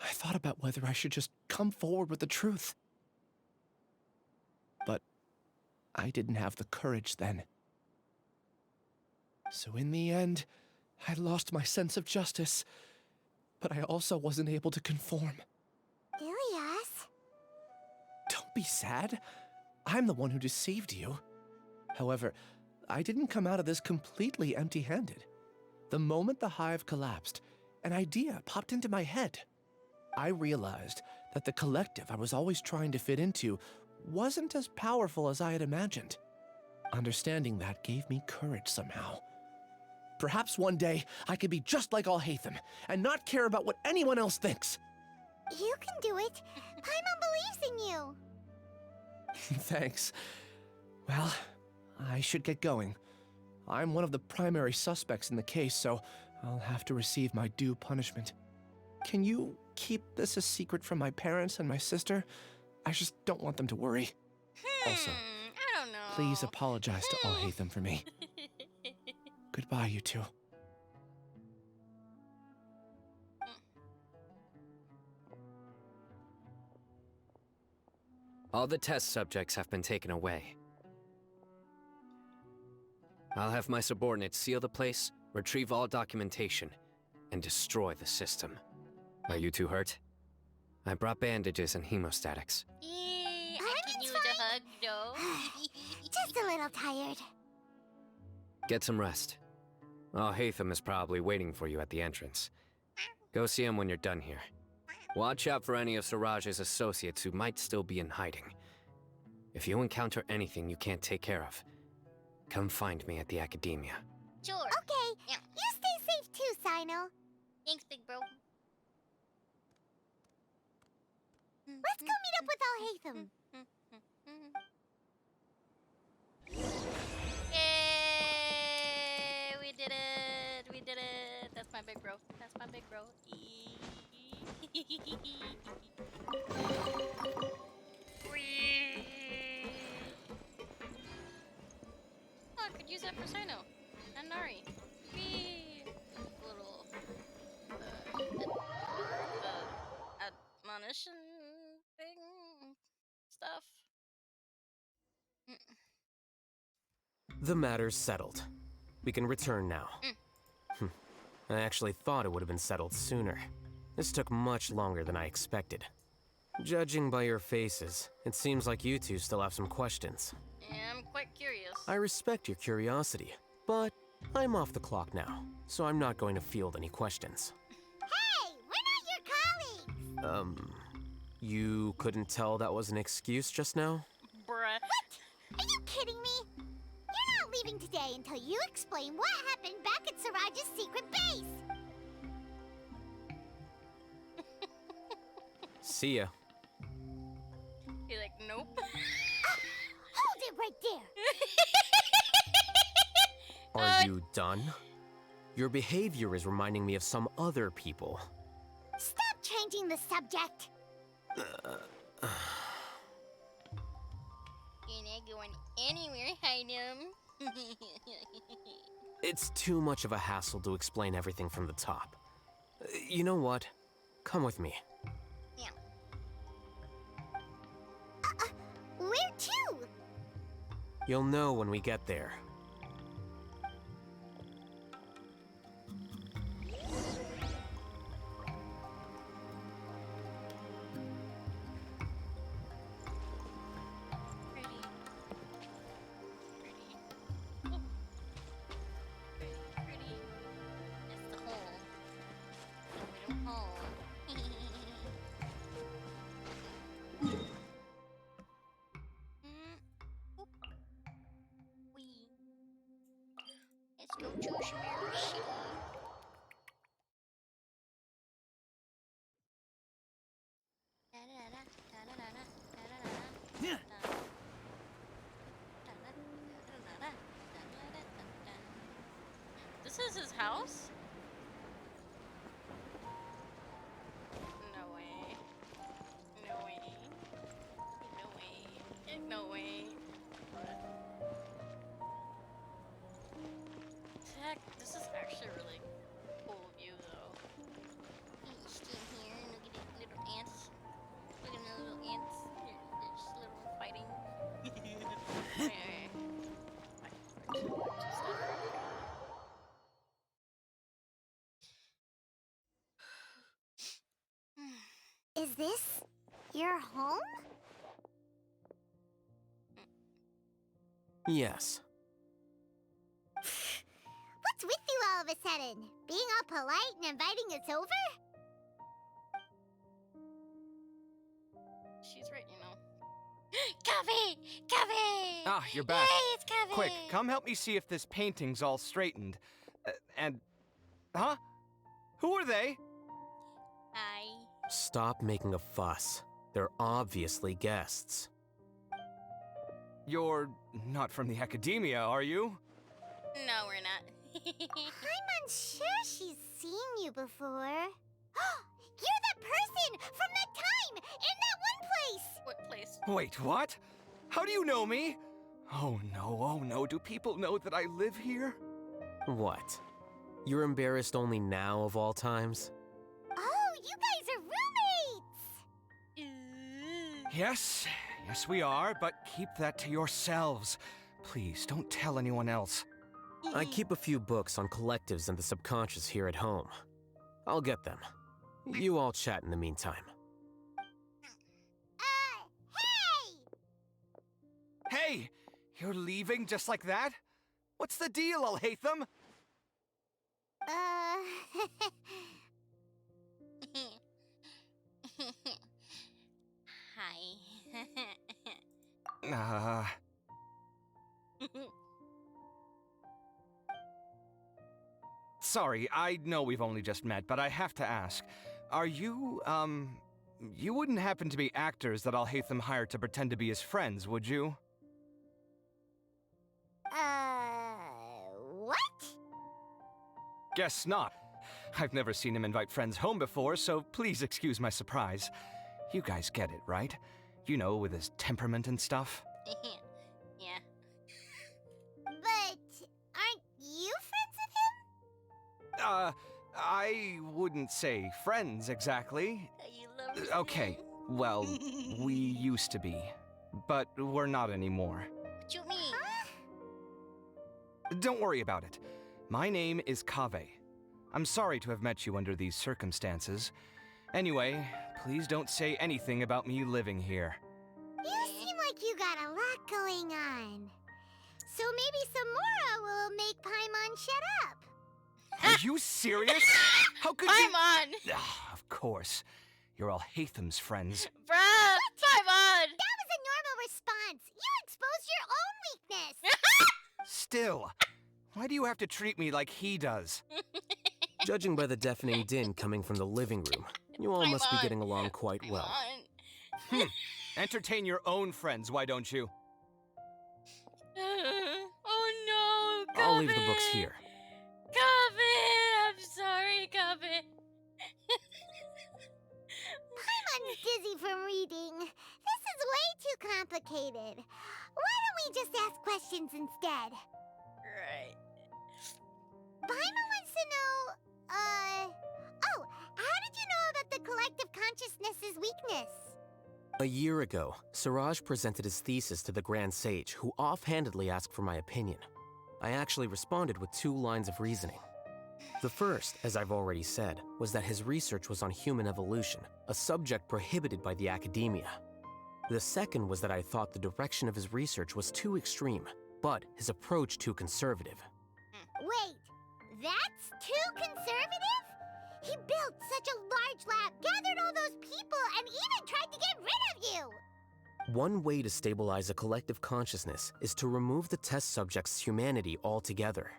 I thought about whether I should just come forward with the truth. But I didn't have the courage then. So in the end, I lost my sense of justice, but I also wasn't able to conform. Ilyas? Don't be sad. I'm the one who deceived you. However, I didn't come out of this completely empty-handed. The moment the hive collapsed, an idea popped into my head. I realized that the collective I was always trying to fit into wasn't as powerful as I had imagined. Understanding that gave me courage somehow. Perhaps one day I could be just like Alhaitham and not care about what anyone else thinks. You can do it. Paimon believes in you. Thanks. Well, I should get going. I'm one of the primary suspects in the case, so I'll have to receive my due punishment. Can you keep this a secret from my parents and my sister? I just don't want them to worry. Also, I don't know. please apologize to Alhaitham for me. Goodbye, you two. All the test subjects have been taken away. I'll have my subordinates seal the place, retrieve all documentation, and destroy the system. Are you two hurt? I brought bandages and hemostatics. I can use a hug, no. Just a little tired. Get some rest. Alhaitham is probably waiting for you at the entrance. Go see him when you're done here. Watch out for any of Siraj's associates who might still be in hiding. If you encounter anything you can't take care of, come find me at the Academia. Sure. Okay, Yeah. you stay safe too, Sino. Thanks, big bro. Let's go meet up with Alhaitham. Yay! We did it! We did it! That's my big bro. That's my big bro. Oh, I could use that for Sino and Nari. Whee! Little admonition thing stuff. The matter's settled. We can return now. I actually thought it would have been settled sooner. This took much longer than I expected. Judging by your faces, it seems like you two still have some questions. Yeah, I'm quite curious. I respect your curiosity, but I'm off the clock now, so I'm not going to field any questions. Hey, we're not your colleagues. You couldn't tell that was an excuse just now? Bruh. What? Are you kidding me? You're not leaving stopping today until you explain what happened back at Siraj's secret base. See ya. He's like, nope. Hold it right there. Are you done? Your behavior is reminding me of some other people. Stop changing the subject. You're not going anywhere, Alhaitham. It's too much of a hassle to explain everything from the top. You know what? Come with me. Yeah. Where to? You'll know when we get there. Let's go to Shimmer City. This is his house? No way. No way. No way. No way. Heck, this is actually a really cool view, though. You stand here and look at the little ants. Look at the little ants. They're just little fighting. Is this your home? Yes. What's with you all of a sudden? Being all polite and inviting us over? She's right, you know. Coffee! Coffee! Ah, you're back. Yay, it's Coffee! Quick, come help me see if this painting's all straightened. Huh? Who are they? Stop making a fuss. They're obviously guests. You're not from the academia, are you? No, we're not. I'm unsure she's seen you before. You're the person from that time in that one place! What place? Wait, what? How do you know me? Oh no, do people know that I live here? What? You're embarrassed only now of all times? Oh, you guys are roommates! Yes, we are, but keep that to yourselves. Please, don't tell anyone else. I keep a few books on collectives and the subconscious here at home. I'll get them. You all chat in the meantime. Hey! You're leaving just like that? What's the deal, Alhaitham? Hi. Sorry, I know we've only just met, but I have to ask. Are you, you wouldn't happen to be actors that Alhaitham hired to pretend to be his friends, would you? What? Guess not. I've never seen him invite friends home before, so please excuse my surprise. You guys get it, right? You know, with his temperament and stuff. Yeah. But aren't you friends with him? I wouldn't say friends exactly. You love Okay, well, we used to be, but we're not anymore. What you mean? Don't worry about it. My name is Kaveh. I'm sorry to have met you under these circumstances. Anyway, please don't say anything about me living here. You seem like you got a lot going on. So maybe Samora will make Paimon shut up. Are you serious? How could Paimon! you? Of course. You're Alhaitham's friends. Bruh! Paimon! That was a normal response. You exposed your own weakness. Still, why do you have to treat me like he does? Judging by the deafening din coming from the living room, you all must be getting along quite well. Entertain your own friends, why don't you? Oh no, I'll leave the books here. Coven! I'm sorry, Coven. Paimon's dizzy from reading. This is way too complicated. Why don't we just ask questions instead? Right. Paimon wants to know, oh, how did you know about the collective consciousness's weakness? A year ago, Siraj presented his thesis to the Grand Sage, who offhandedly asked for my opinion. I actually responded with 2 lines of reasoning. The first, as I've already said, was that his research was on human evolution, a subject prohibited by the academia. The second was that I thought the direction of his research was too extreme, but his approach too conservative. Wait, that's too conservative? He built such a large lab, gathered all those people, and even tried to get rid of you! One way to stabilize a collective consciousness is to remove the test subject's humanity altogether.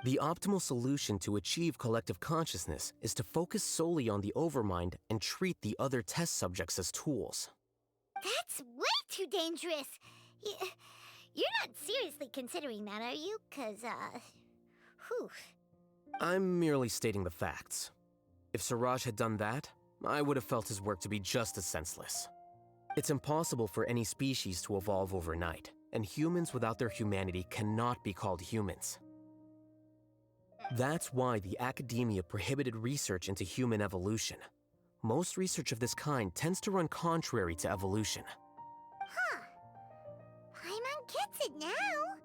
The optimal solution to achieve collective consciousness is to focus solely on the overmind and treat the other test subjects as tools. That's way too dangerous. You're not seriously considering that, are you? 'Cause, whew. I'm merely stating the facts. If Siraj had done that, I would have felt his work to be just as senseless. It's impossible for any species to evolve overnight, and humans without their humanity cannot be called humans. That's why the academia prohibited research into human evolution. Most research of this kind tends to run contrary to evolution. Huh. Paimon gets it now.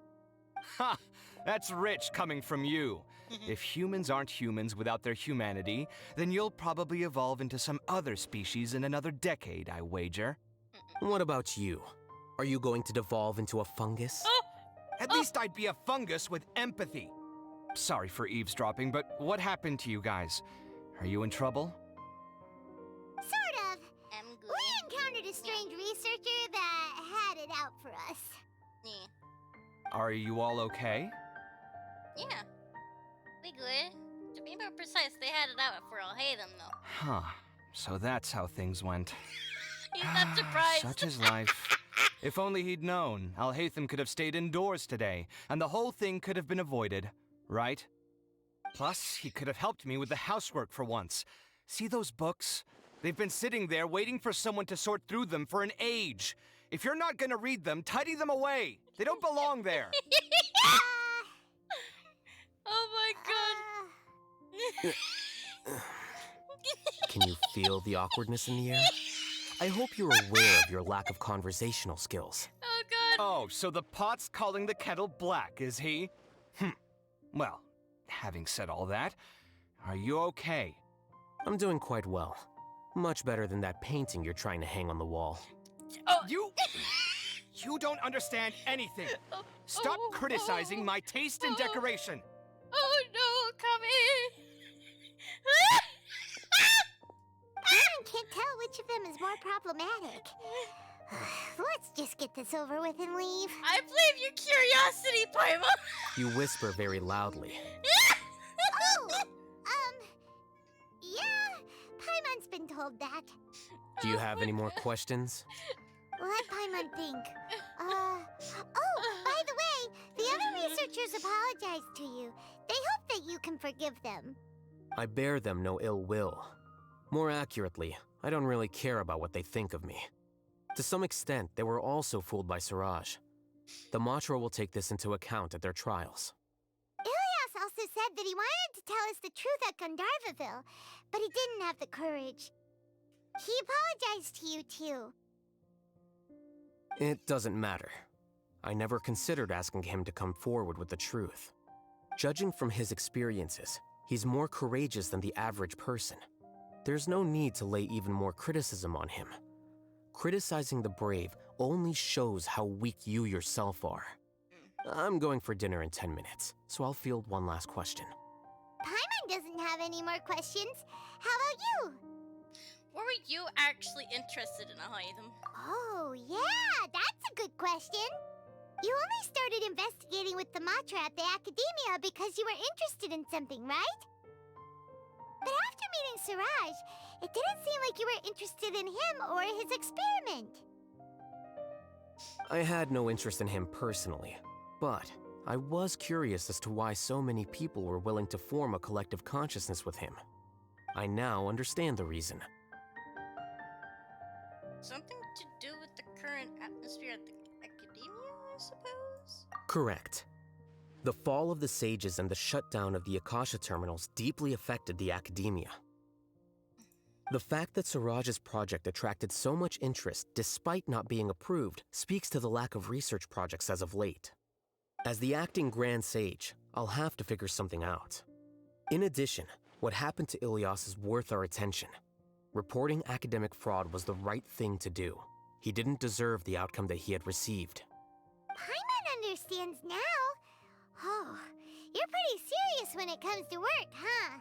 Ha! That's rich coming from you. If humans aren't humans without their humanity, then you'll probably evolve into some other species in another decade, I wager. What about you? Are you going to devolve into a fungus? At least I'd be a fungus with empathy. Sorry for eavesdropping, but what happened to you guys? Are you in trouble? Sort of. We encountered a strange researcher that had it out for us. Yeah. Are you all okay? Yeah. We good. To be more precise, they had it out for Alhaitham, though. Huh. So that's how things went. He's not surprised. Such is life. If only he'd known, Alhaitham could have stayed indoors today, and the whole thing could have been avoided, right? Plus, he could have helped me with the housework for once. See those books? They've been sitting there waiting for someone to sort through them for an age. If you're not gonna read them, tidy them away. They don't belong there. Oh my god. Can you feel the awkwardness in the air? I hope you're aware of your lack of conversational skills. Oh god. Oh, so the pot's calling the kettle black, is he? Well, having said all that, are you okay? I'm doing quite well. Much better than that painting you're trying to hang on the wall. Oh. You don't understand anything. Stop criticizing my taste in decoration. Oh no, come in. I can't tell which of them is more problematic. Let's just get this over with and leave. I blame your curiosity, Paimon. You whisper very loudly. Yeah, Paimon's been told that. Do you have any more questions? Let Paimon think. Oh, by the way, the other researchers apologized to you. They hope that you can forgive them. I bear them no ill will. More accurately, I don't really care about what they think of me. To some extent, they were also fooled by Siraj. The Matra will take this into account at their trials. Ilyas also said that he wanted to tell us the truth at Gandharvaville, but he didn't have the courage. He apologized to you, too. It doesn't matter. I never considered asking him to come forward with the truth. Judging from his experiences, he's more courageous than the average person. There's no need to lay even more criticism on him. Criticizing the brave only shows how weak you yourself are. I'm going for dinner in 10 minutes, so I'll field one last question. Paimon doesn't have any more questions. How about you? Were you actually interested in Alhaitham? Oh, yeah, that's a good question. You only started investigating with the Matra at the Academia because you were interested in something, right? But after meeting Siraj, it didn't seem like you were interested in him or his experiment. I had no interest in him personally, but I was curious as to why so many people were willing to form a collective consciousness with him. I now understand the reason. Something to do with the current atmosphere at the Academia, I suppose? Correct. The fall of the Sages and the shutdown of the Akasha terminals deeply affected the Academia. The fact that Siraj's project attracted so much interest despite not being approved speaks to the lack of research projects as of late. As the acting Grand Sage, I'll have to figure something out. In addition, what happened to Ilyas is worth our attention. Reporting academic fraud was the right thing to do. He didn't deserve the outcome that he had received. Paimon understands now. Oh, you're pretty serious when it comes to work, huh?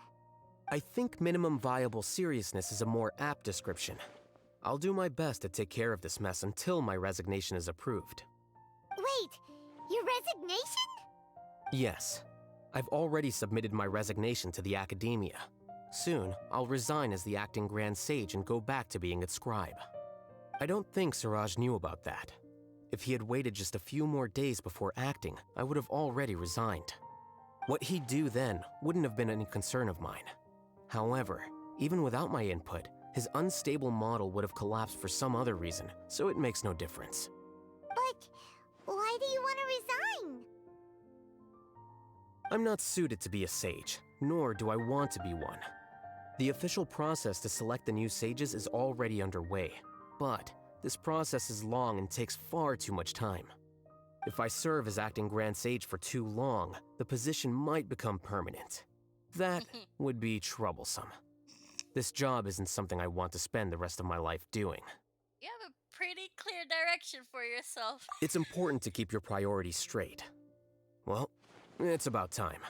I think minimum viable seriousness is a more apt description. I'll do my best to take care of this mess until my resignation is approved. Wait, your resignation? Yes. I've already submitted my resignation to the Academia. Soon, I'll resign as the acting Grand Sage and go back to being its scribe. I don't think Siraj knew about that. If he had waited just a few more days before acting, I would have already resigned. What he'd do then wouldn't have been any concern of mine. However, even without my input, his unstable model would have collapsed for some other reason, so it makes no difference. But why do you want to resign? I'm not suited to be a sage, nor do I want to be one. The official process to select the new sages is already underway, but this process is long and takes far too much time. If I serve as acting Grand Sage for too long, the position might become permanent. That would be troublesome. This job isn't something I want to spend the rest of my life doing. You have a pretty clear direction for yourself. It's important to keep your priorities straight. Well, it's about time.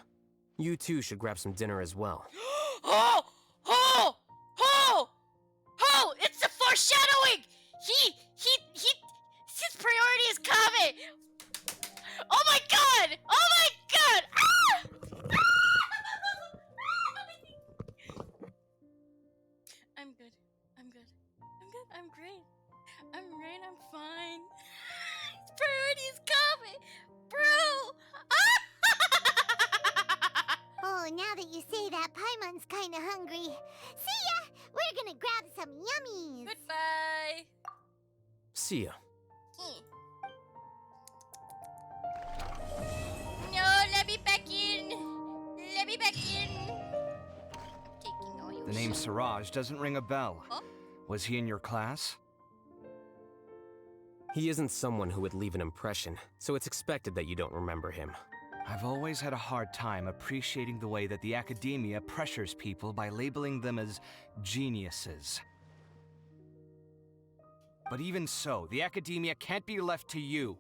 You two should grab some dinner as well. Oh! Oh! Oh! Oh! It's the foreshadowing! His priority is Kame! Oh my god! Oh my god! Ah! I'm good. I'm good. I'm good. I'm great. I'm great. I'm fine. His priority is Kame! Bro! Oh, now that you say that, Paimon's kinda hungry. See ya! We're gonna grab some yummies! Goodbye! See ya. No, let me back in! Let me back in! Taking all your The name shit. Siraj doesn't ring a bell. Huh? Was he in your class? He isn't someone who would leave an impression, so it's expected that you don't remember him. I've always had a hard time appreciating the way that the Academia pressures people by labeling them as geniuses. But even so, the Academia can't be left to you.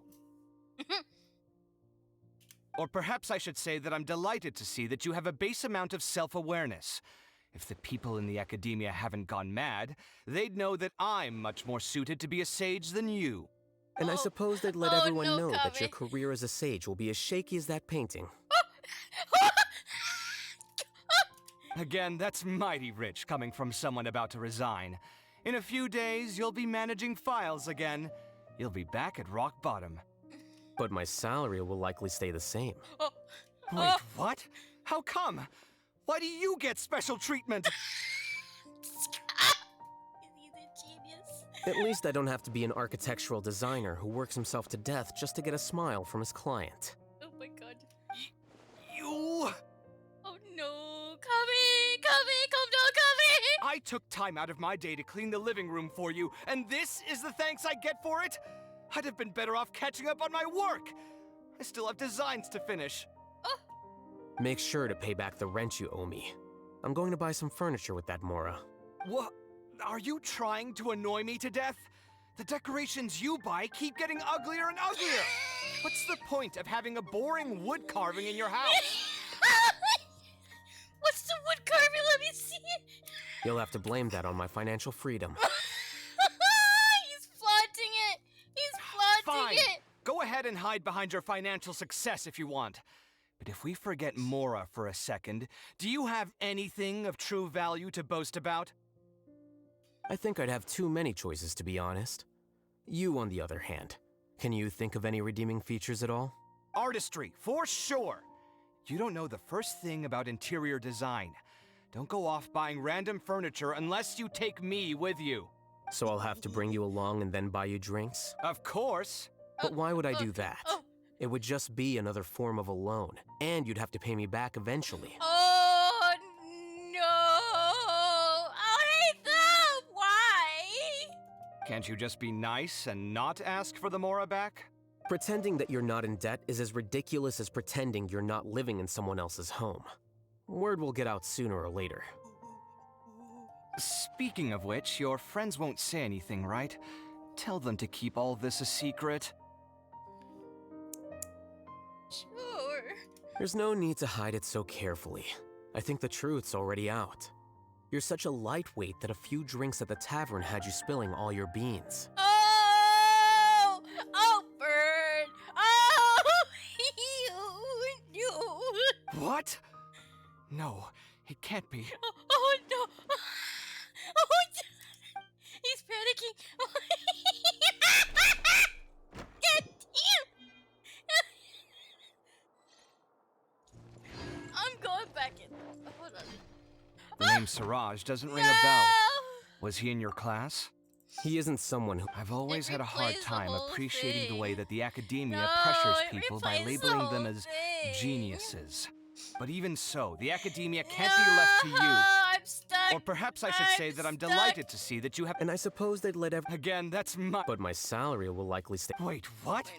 Or perhaps I should say that I'm delighted to see that you have a base amount of self-awareness. If the people in the Academia haven't gone mad, they'd know that I'm much more suited to be a sage than you. And I suppose they'd let everyone know that your career as a sage will be as shaky as that painting. Again, that's mighty rich coming from someone about to resign. In a few days, you'll be managing files again. You'll be back at rock bottom. But my salary will likely stay the same. Wait, what? How come? Why do you get special treatment? He's a genius. At least I don't have to be an architectural designer who works himself to death just to get a smile from his client. Oh my god. You... Oh no. Kame! Come down, Kame! I took time out of my day to clean the living room for you, and this is the thanks I get for it? I'd have been better off catching up on my work. I still have designs to finish. Make sure to pay back the rent you owe me. I'm going to buy some furniture with that, Mora. What? Are you trying to annoy me to death? The decorations you buy keep getting uglier and uglier. What's the point of having a boring wood carving in your house? What's the wood carving? Let me see it. You'll have to blame that on my financial freedom. He's flaunting it. He's flaunting Fine. it. Go ahead and hide behind your financial success if you want. But if we forget Mora for a second, do you have anything of true value to boast about? I think I'd have too many choices, to be honest. You, on the other hand, can you think of any redeeming features at all? Artistry, for sure! You don't know the first thing about interior design. Don't go off buying random furniture unless you take me with you. So I'll have to bring you along and then buy you drinks? Of course. But why would I do that? It would just be another form of a loan, and you'd have to pay me back eventually. Oh no! Alhaitham, why? Can't you just be nice and not ask for the Mora back? Pretending that you're not in debt is as ridiculous as pretending you're not living in someone else's home. Word will get out sooner or later. Speaking of which, your friends won't say anything, right? Tell them to keep all this a secret. Sure. There's no need to hide it so carefully. I think the truth's already out. You're such a lightweight that a few drinks at the tavern had you spilling all your beans. Oh! Oh, Bird! Oh! you! What? No, it can't be. Oh no! Oh, he's panicking! God damn! I'm going back in. Hold on. The name Siraj doesn't ring a bell. Was he in your class? He isn't someone who... I've always had a hard time appreciating the way that the academia No, pressures it people by replays the labeling them whole as thing. geniuses. But even so, the academia can't be left to you. I'm stuck. Or perhaps I should say that I'm delighted to see that you have... And I suppose they'd let Again, that's my... But my salary will likely stay... Wait, what?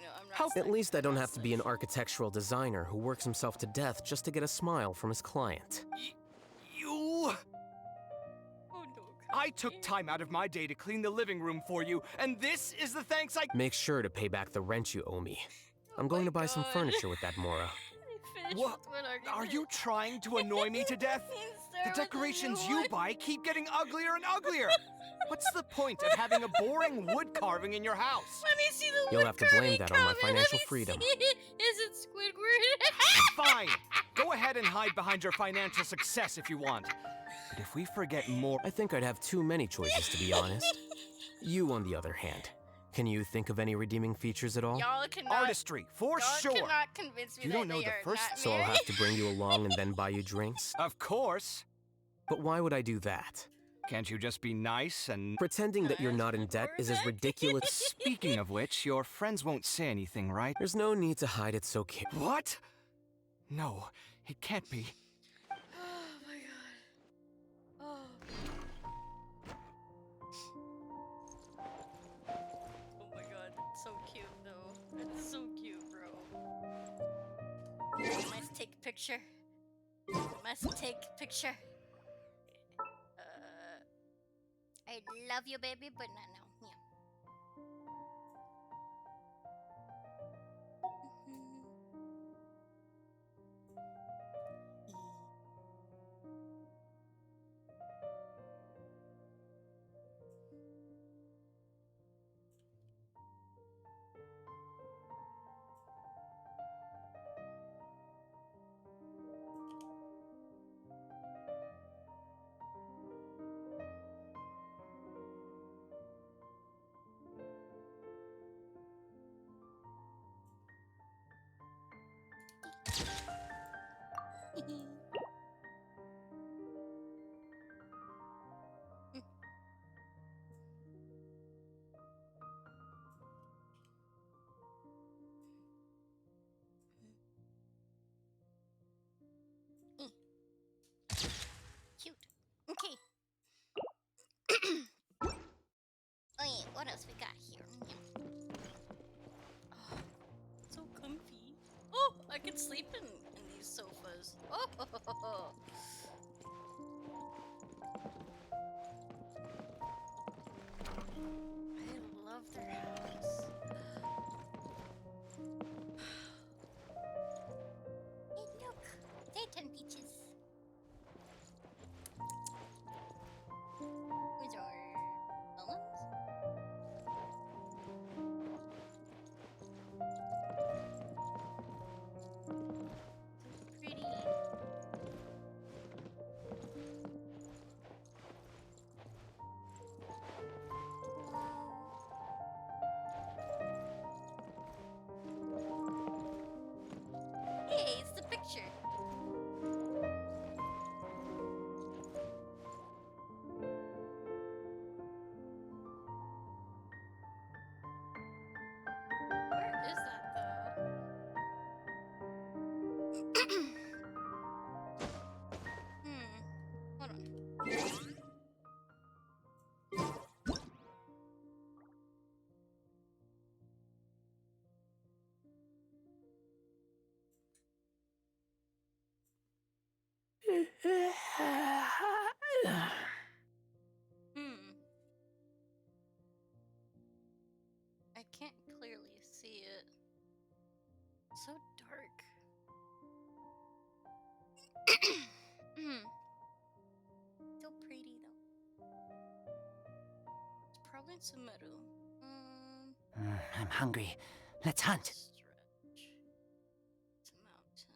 At least I don't have to be an architectural designer who works himself to death just to get a smile from his client. You... I took time out of my day to clean the living room for you, and this is the thanks I... Make sure to pay back the rent you owe me. I'm going to buy some furniture with that Mora. What? Are you trying to annoy me to death? The decorations you buy keep getting uglier and uglier. What's the point of having a boring wood carving in your house? Let me see the You'll have to blame that on my financial freedom. Is it Squidward? Fine. Go ahead and hide behind your financial success if you want. But if we forget more... I think I'd have too many choices, to be honest. You, on the other hand, can you think of any redeeming features at all? Y'all cannot. Artistry, for sure. Y'all cannot convince me You that don't know they the are first... not So I'll married. have to bring you along and then buy you drinks? Of course. But why would I do that? Can't you just be nice and... Pretending that you're not in debt is as ridiculous... Speaking of which, your friends won't say anything, right? There's no need to hide it so carefully. What? No, it can't be. Oh my god. Oh. Oh my god, it's so cute though. It's so cute, bro. Must take a picture. Must take a picture. I love you, baby, but not now. Yeah. I can't clearly see it. It's so dark. So pretty though. It's probably in Sumeru. I'm hungry. Let's hunt. Stretch. It's a mountain.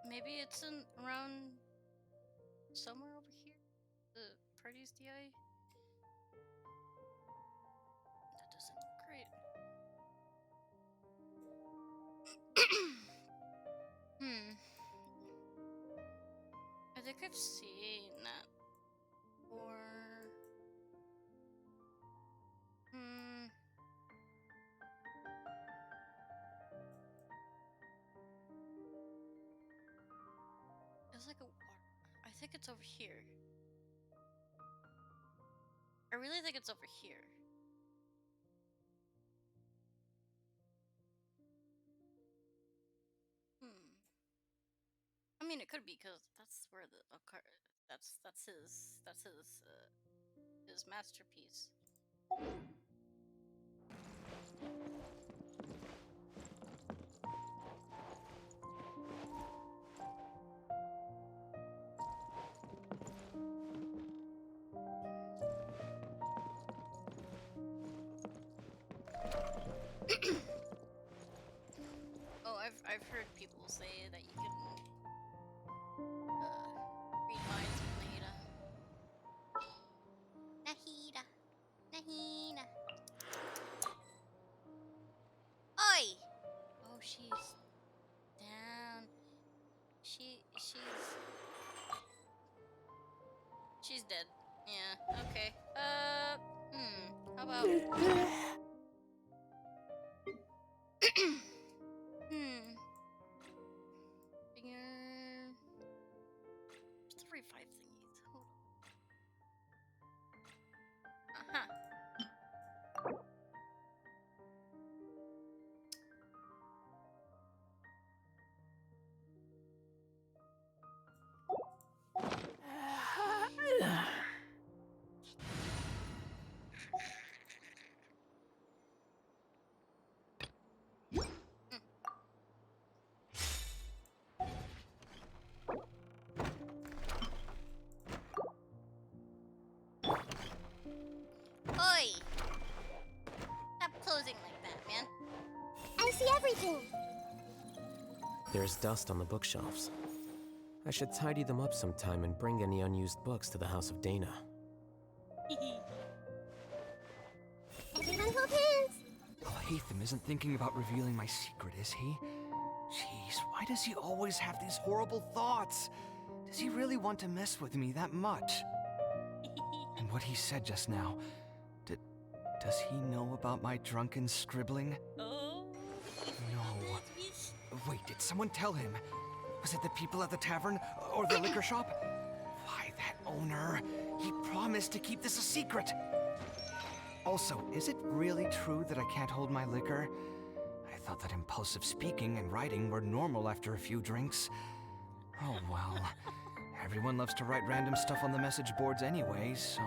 Maybe it's in around somewhere over here. The party's DI. That doesn't look great. I think I've seen that. Or it's like a water. I think it's over here. I really think it's over here. I mean, it could be because that's where the that's his masterpiece. Oh, I've heard people say that you can read minds with Nahida. Nahida. Oi! Oh, she's down. She's dead. Yeah. Okay. How about Figure. Just to revive thingies. Hold on. Oi! Stop closing like that, man. I see everything. There's dust on the bookshelves. I should tidy them up sometime and bring any unused books to the House of Dana. Everyone hold hands. Alhaitham isn't thinking about revealing my secret, is he? Jeez, why does he always have these horrible thoughts? Does he really want to mess with me that much? And what he said just now, does he know about my drunken scribbling? Oh. No. Wait, did someone tell him? Was it the people at the tavern or the liquor shop? Why, that owner. He promised to keep this a secret. Also, is it really true that I can't hold my liquor? I thought that impulsive speaking and writing were normal after a few drinks. Oh well. Everyone loves to write random stuff on the message boards anyway, so...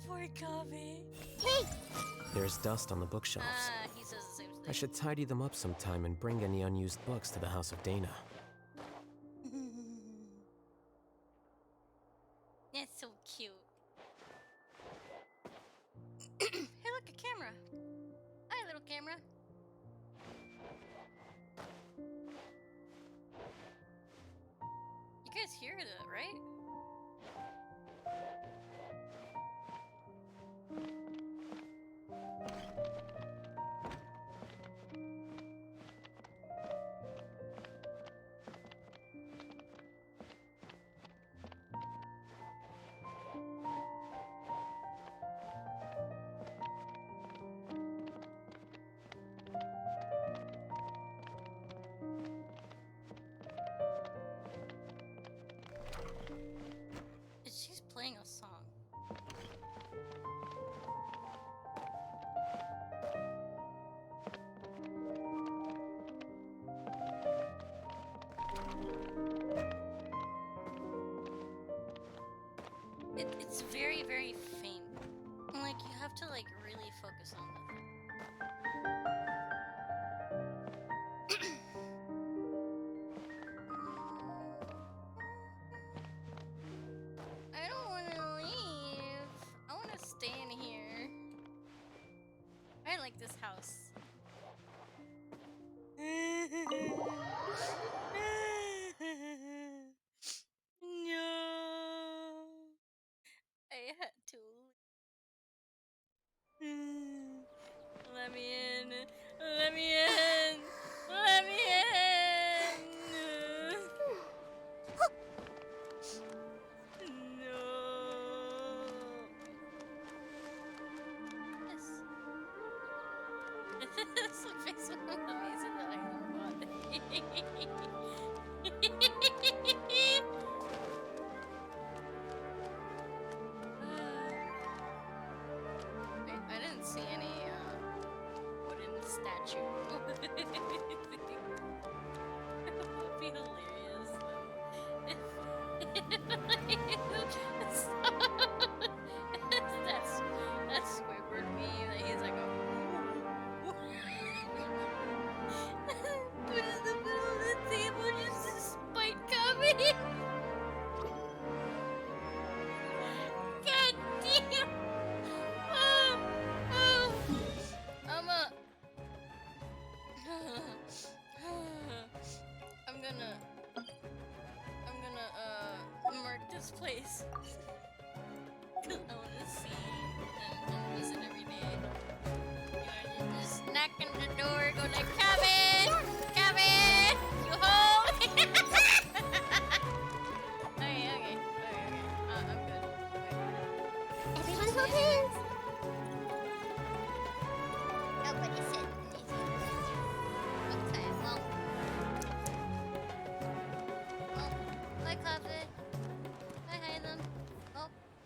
Poor Kabe. Hey! There's dust on the bookshelves. He says the same thing. I should tidy them up sometime and bring any unused books to the House of Dana. That's so cute. Hey, look, a camera. Hi, little camera. You guys hear that, right? playing a song. It's very, very faint. Like, you have to, like, really focus on the thing. I don't want to leave. I want to stay in here. I like this house. No. I had to leave. Let me in. Let me in. Let me in. No. This face was amazing that I bought. I didn't see any wooden statue. It would be hilarious that's Squidward meme that he's like put it in the middle of the table, just a spite coming. God damn. I'm gonna mark this place. 'Cause I wanna see and visit every day. You know, just knock on the door, go like, Kevin! Kevin! You home? Okay. I'm good. Everyone hold hands. Nobody